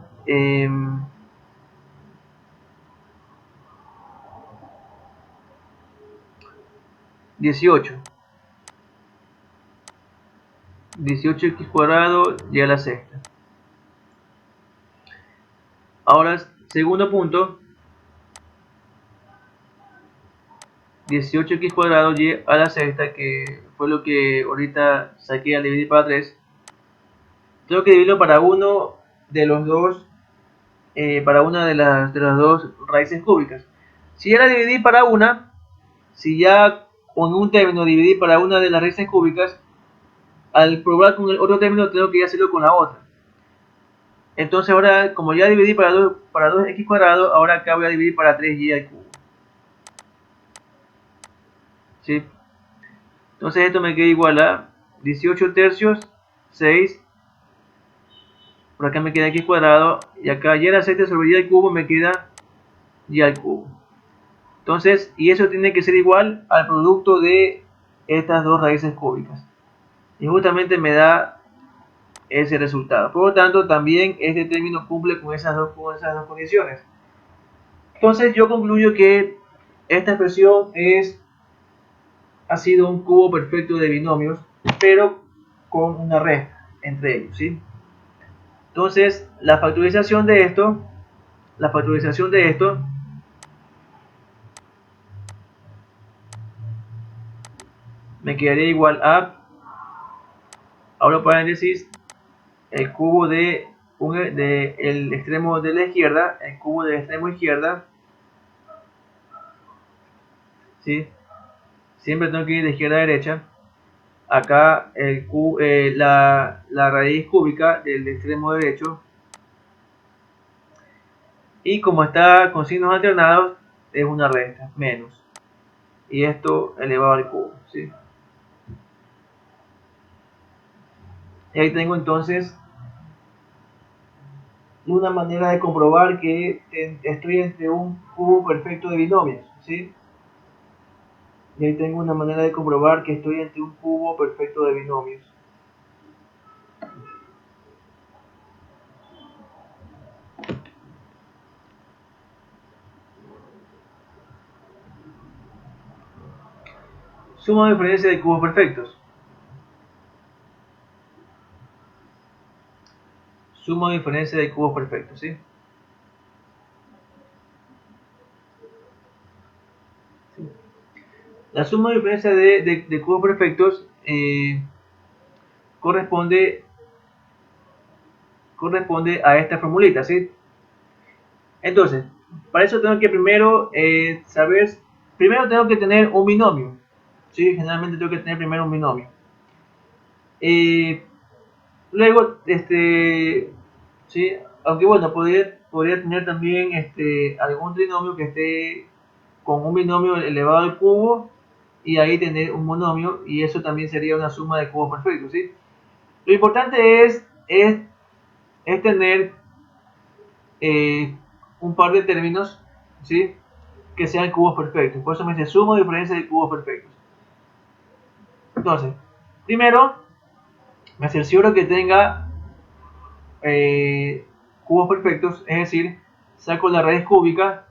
18. 18x cuadrado y a la sexta. Ahora, segundo punto, 18x cuadrado y a la sexta, que fue lo que ahorita saqué al dividir para 3. Tengo que dividirlo para uno de los dos, para una de las dos raíces cúbicas. Si ya la dividí para una, si ya con un término dividí para una de las raíces cúbicas, al probar con el otro término tengo que hacerlo con la otra. Entonces ahora, como ya dividí para 2x cuadrado, ahora acá voy a dividir para 3y al cubo. ¿Sí? Entonces esto me queda igual a 18 tercios, 6. Por acá me queda x cuadrado. Y acá y a la sexta sobre y al cubo me queda y al cubo. Entonces, y eso tiene que ser igual al producto de estas dos raíces cúbicas. Y justamente me da ese resultado. Por lo tanto, también este término cumple con esas dos condiciones. Entonces yo concluyo que esta expresión ha sido un cubo perfecto de binomios, pero con una resta entre ellos, ¿sí? Entonces, la factorización de esto me quedaría igual a, abro paréntesis, el cubo de el extremo de la izquierda, el cubo del extremo izquierda, ¿sí? Siempre tengo que ir de izquierda a derecha. Acá la raíz cúbica del extremo derecho. Y como está con signos alternados, es una resta, menos. Y esto elevado al cubo, ¿sí? Y ahí tengo entonces una manera de comprobar que estoy entre un cubo perfecto de binomios, ¿sí? Y ahí tengo una manera de comprobar que estoy entre un cubo perfecto de binomios. Suma o diferencia de cubos perfectos. Suma o diferencia de cubos perfectos, ¿sí? La suma o diferencia de cubos perfectos corresponde a esta formulita, ¿sí? Entonces, para eso tengo que primero primero tengo que tener un binomio, ¿sí? Generalmente tengo que tener primero un binomio. Luego, ¿sí? Aunque bueno, podría tener también algún trinomio que esté con un binomio elevado al cubo y ahí tener un monomio, y eso también sería una suma de cubos perfectos, ¿sí? Lo importante es tener un par de términos, ¿sí? Que sean cubos perfectos. Por eso me dice suma o diferencia de cubos perfectos. Entonces, primero me cercioro que tenga cubos perfectos, es decir, saco la raíz cúbica,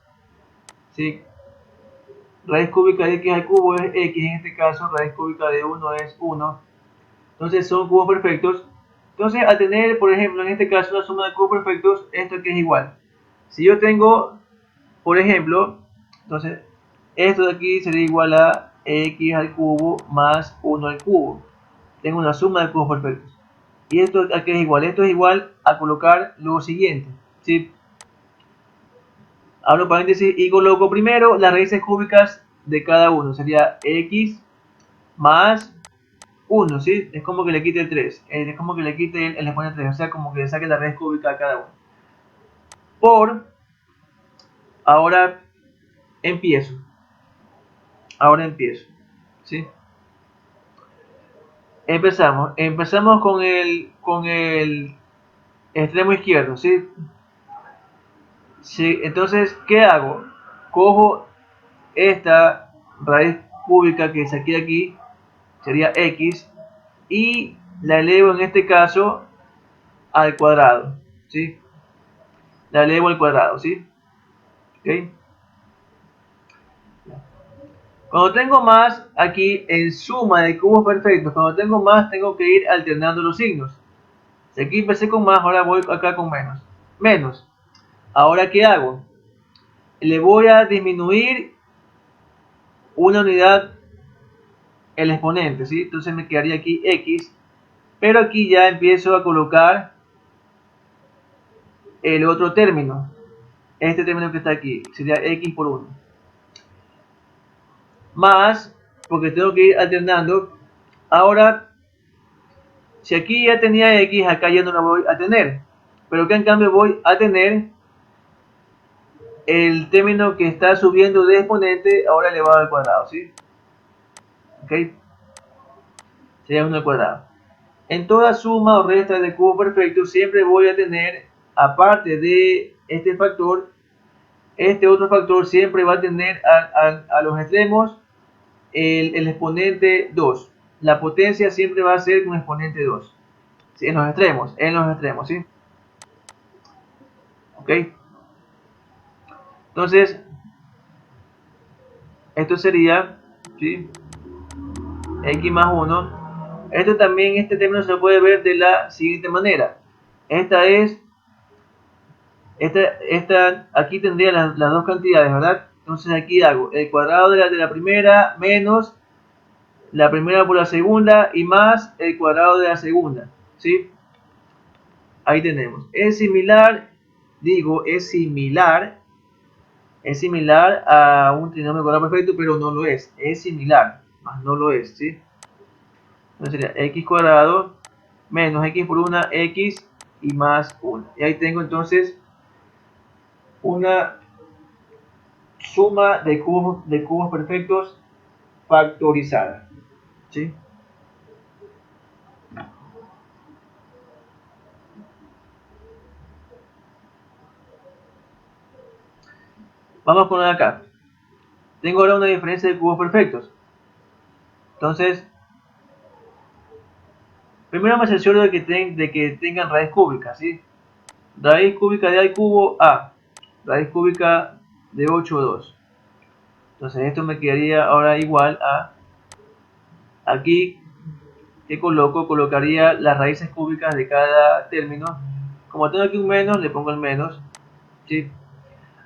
¿sí? Raíz cúbica de x al cubo es x, en este caso raíz cúbica de 1 es 1, entonces son cubos perfectos. Entonces, al tener, por ejemplo, en este caso la suma de cubos perfectos, esto que es igual. Si yo tengo, por ejemplo, entonces, esto de aquí sería igual a x al cubo más 1 al cubo. Tengo una suma de cubos perfectos. Y esto aquí es igual. Esto es igual a colocar lo siguiente, ¿sí? Abro paréntesis y coloco primero las raíces cúbicas de cada uno. Sería x más 1, ¿sí? Es como que le quite el 3. Es como que le quite el exponente 3. O sea, como que le saque la raíz cúbica a cada uno. Por, ahora empiezo. Ahora empiezo, ¿sí? Empezamos con el extremo izquierdo, ¿sí? Sí, entonces, ¿qué hago? Cojo esta raíz cúbica que saqué aquí, sería x, y la elevo en este caso al cuadrado, ¿sí? La elevo al cuadrado, ¿sí? ¿Okay? Cuando tengo más aquí en suma de cubos perfectos, cuando tengo más tengo que ir alternando los signos. Si aquí empecé con más, ahora voy acá con menos. Menos. Ahora, ¿qué hago? Le voy a disminuir una unidad el exponente, ¿sí? Entonces me quedaría aquí x, pero aquí ya empiezo a colocar el otro término. Este término que está aquí sería x por 1. Más, porque tengo que ir alternando. Ahora, si aquí ya tenía x, acá ya no la voy a tener. Pero que en cambio voy a tener el término que está subiendo de exponente ahora elevado al cuadrado, ¿sí? ¿Ok? Sería 1 al cuadrado. En toda suma o resta de cubo perfecto siempre voy a tener, aparte de este factor, este otro factor siempre va a tener a los extremos el exponente 2. La potencia siempre va a ser un exponente 2. ¿Sí? En los extremos, ¿sí? ¿Ok? Entonces, esto sería, ¿sí? X más 1. Esto también, este término se puede ver de la siguiente manera. Esta es, aquí tendría las dos cantidades, ¿verdad? Entonces aquí hago el cuadrado de la primera menos la primera por la segunda y más el cuadrado de la segunda, ¿sí? Ahí tenemos. Es similar, digo, es similar a un trinomio cuadrado perfecto, pero no lo es. Es similar, más no lo es, ¿sí? Entonces sería x cuadrado menos x por una, x y más 1. Y ahí tengo entonces una suma de cubos perfectos factorizada, ¿sí? Vamos a poner acá. Tengo ahora una diferencia de cubos perfectos. Entonces, primero me aseguro de que tengan raíz cúbica, ¿sí? Raíz cúbica de a al cubo a. Raíz cúbica de 8 2. Entonces esto me quedaría ahora igual a, aquí que colocaría las raíces cúbicas de cada término. Como tengo aquí un menos, le pongo el menos, ¿sí?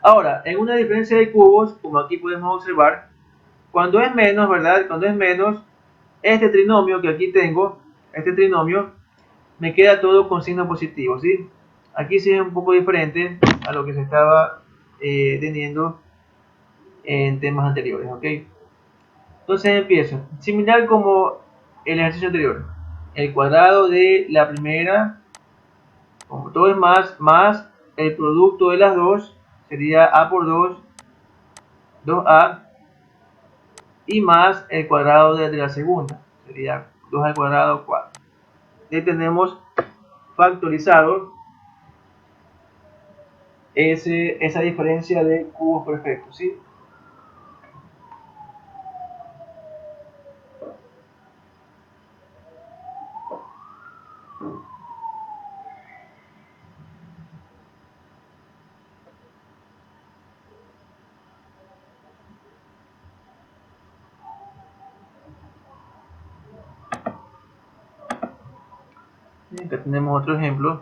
Ahora, en una diferencia de cubos, como aquí podemos observar, cuando es menos, ¿verdad? Cuando es menos, este trinomio que aquí tengo, este trinomio, me queda todo con signo positivo, ¿sí? Aquí sí es un poco diferente a lo que se estaba teniendo en temas anteriores, ¿ok? Entonces empiezo. Similar como el ejercicio anterior. El cuadrado de la primera, como todo es más el producto de las dos, sería a por 2, 2a, y más el cuadrado de la segunda, sería 2 al cuadrado, 4. Ya tenemos factorizado esa diferencia de cubos perfectos, ¿sí? Acá tenemos otro ejemplo.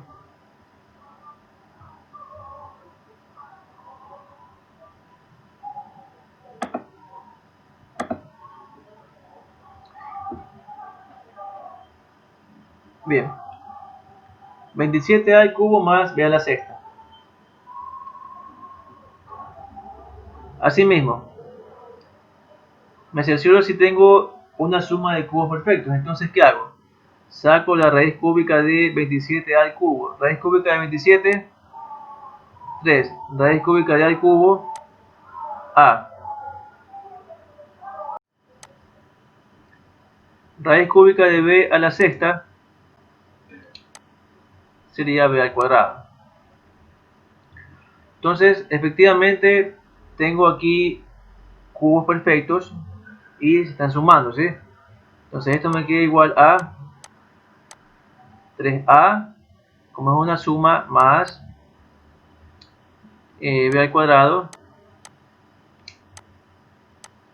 Bien, 27a al cubo más b a la sexta. Asimismo, me cercioro si tengo una suma de cubos perfectos. Entonces, ¿qué hago? Saco la raíz cúbica de 27a al cubo. Raíz cúbica de 27, 3. Raíz cúbica de a al cubo, a. Raíz cúbica de b a la sexta sería b al cuadrado. Entonces, efectivamente, tengo aquí cubos perfectos y se están sumando, ¿sí? Entonces esto me queda igual a 3a, como es una suma, más b al cuadrado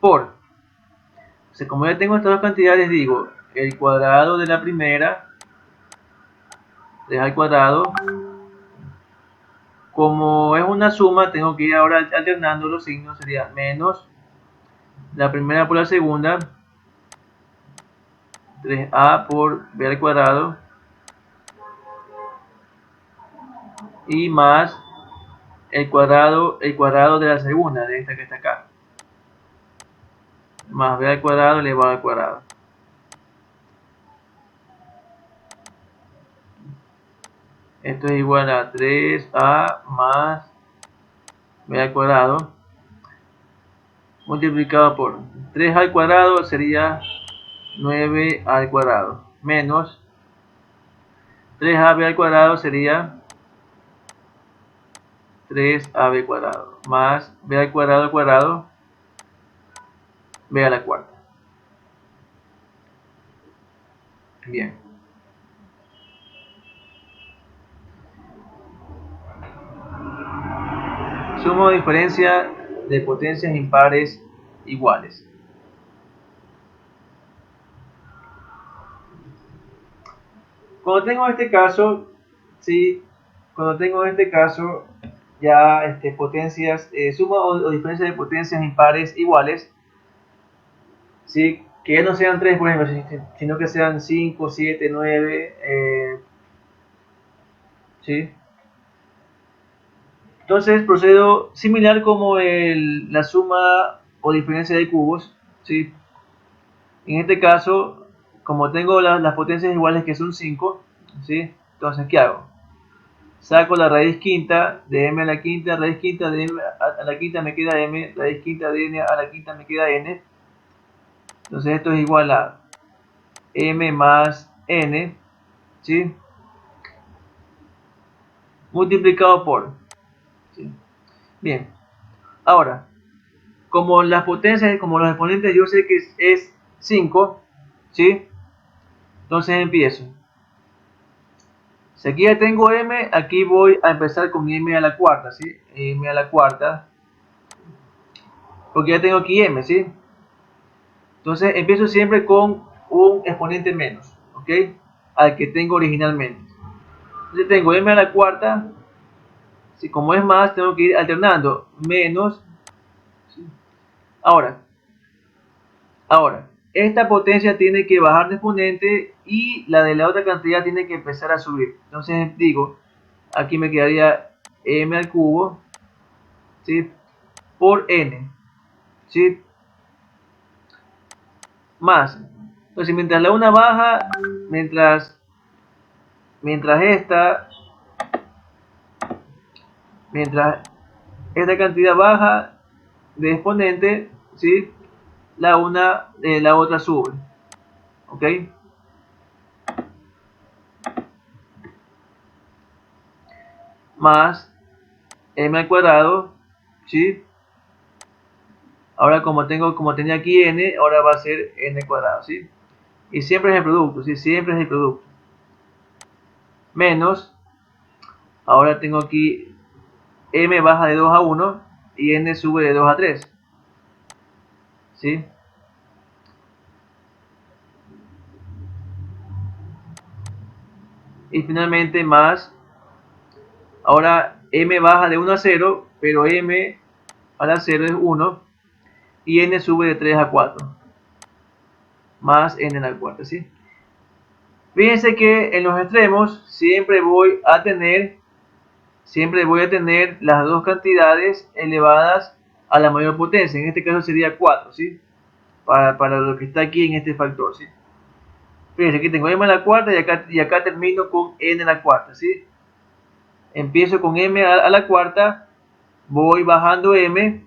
por, o sea, como ya tengo estas dos cantidades, digo el cuadrado de la primera, 3 al cuadrado. Como es una suma, tengo que ir ahora alternando los signos, sería menos la primera por la segunda, 3a por b al cuadrado, y más el cuadrado de la segunda, de esta que está acá, más b al cuadrado elevado al cuadrado. Esto es igual a 3a más b al cuadrado multiplicado por 3 al cuadrado sería 9 al cuadrado menos 3ab al cuadrado sería 3ab cuadrado más b al cuadrado b a la cuarta. Bien. Suma o diferencia de potencias impares iguales. Cuando tengo este caso, ¿sí? Cuando tengo en este caso ya potencias, suma o diferencia de potencias impares iguales, ¿sí? Que ya no sean 3, por ejemplo, sino que sean 5, 7, 9, ¿sí? Entonces procedo similar como la suma o diferencia de cubos, ¿sí? En este caso, como tengo las potencias iguales que son 5, ¿sí? Entonces, ¿qué hago? Saco la raíz quinta de m a la quinta, raíz quinta de m a la quinta me queda m, raíz quinta de n a la quinta me queda n. Entonces esto es igual a m más n, ¿sí? Multiplicado por, ¿sí? Bien, ahora, como las potencias, como los exponentes yo sé que es 5, ¿sí? Entonces empiezo. Si aquí ya tengo m, aquí voy a empezar con m a la cuarta, ¿sí? M a la cuarta, porque ya tengo aquí m, ¿sí? Entonces empiezo siempre con un exponente menos, ¿ok? Al que tengo originalmente. Entonces tengo m a la cuarta, si como es más, tengo que ir alternando, menos, ¿sí? Ahora, esta potencia tiene que bajar de exponente y la de la otra cantidad tiene que empezar a subir. Entonces digo, aquí me quedaría m al cubo, ¿sí? Por n, ¿sí? Más. Entonces, mientras la una baja, mientras esta, mientras esta cantidad baja de exponente, ¿sí? La otra sube, ¿ok? Más m al cuadrado, ¿sí? Ahora como tenía aquí n, ahora va a ser n cuadrado, ¿sí? Y siempre es el producto, ¿sí? Siempre es el producto. Menos, ahora tengo aquí m baja de 2 a 1 y n sube de 2 a 3, ¿sí? Y finalmente más, ahora m baja de 1 a 0, pero m a la 0 es 1 y n sube de 3 a 4, más n a la cuarta, ¿sí? Fíjense que en los extremos siempre voy a tener las dos cantidades elevadas a la mayor potencia. En este caso sería 4, ¿sí? Para lo que está aquí en este factor, ¿sí? Fíjense, aquí tengo m a la cuarta y acá termino con n a la cuarta, ¿sí? Empiezo con m a la cuarta, voy bajando m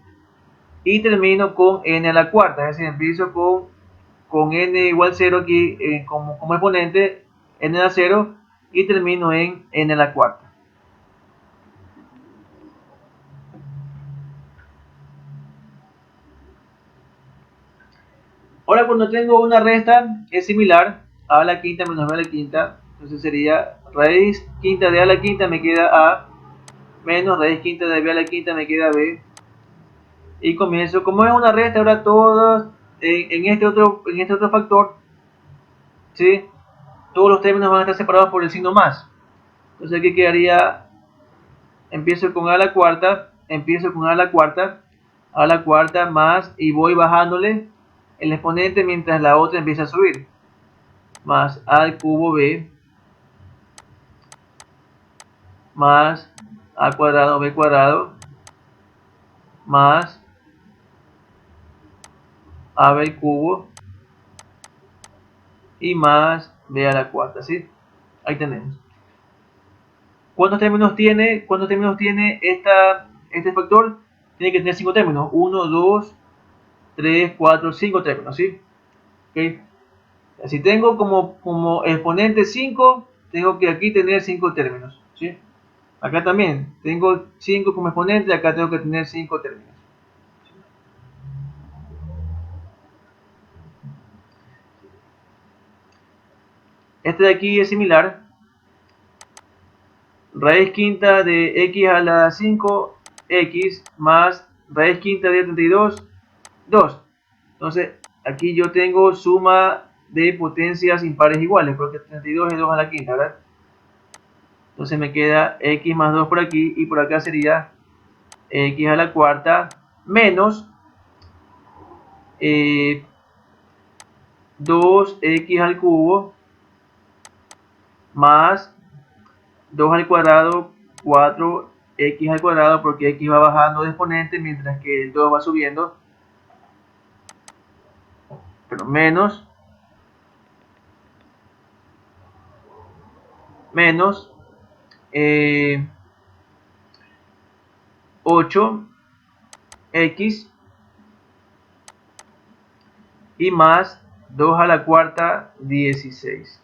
y termino con n a la cuarta. Es decir, empiezo con n igual 0 aquí como exponente, n a la 0, y termino en n a la cuarta. Ahora cuando tengo una resta es similar, a la quinta menos b a la quinta, entonces sería raíz quinta de a la quinta me queda a, menos raíz quinta de b a la quinta me queda b, y comienzo, como es una resta, ahora todas en este otro factor, ¿sí? Todos los términos van a estar separados por el signo más. Entonces aquí quedaría, empiezo con a la cuarta, a la cuarta más, y voy bajándole el exponente mientras la otra empieza a subir, más a al cubo b, más a cuadrado b cuadrado, más ab al cubo, y más b a la cuarta, ¿sí? Ahí tenemos. ¿Cuántos términos tiene este factor? Tiene que tener 5 términos. 1, 2, 3, 4, 5 términos, ¿sí? ¿Okay? Si tengo como exponente 5, tengo que aquí tener 5 términos, ¿sí? Acá también, tengo 5 como exponente, acá tengo que tener 5 términos. Este de aquí es similar. Raíz quinta de x a la 5, x, más raíz quinta de 32, 2. Entonces, aquí yo tengo suma de potencias impares iguales, porque 32 es 2 a la quinta, ¿verdad? Entonces me queda x más 2 por aquí y por acá sería x a la cuarta menos 2x al cubo más 2 al cuadrado, 4x al cuadrado, porque x va bajando de exponente mientras que el 2 va subiendo, pero menos 8x y más 2 a la cuarta, 16.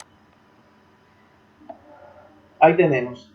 Ahí tenemos.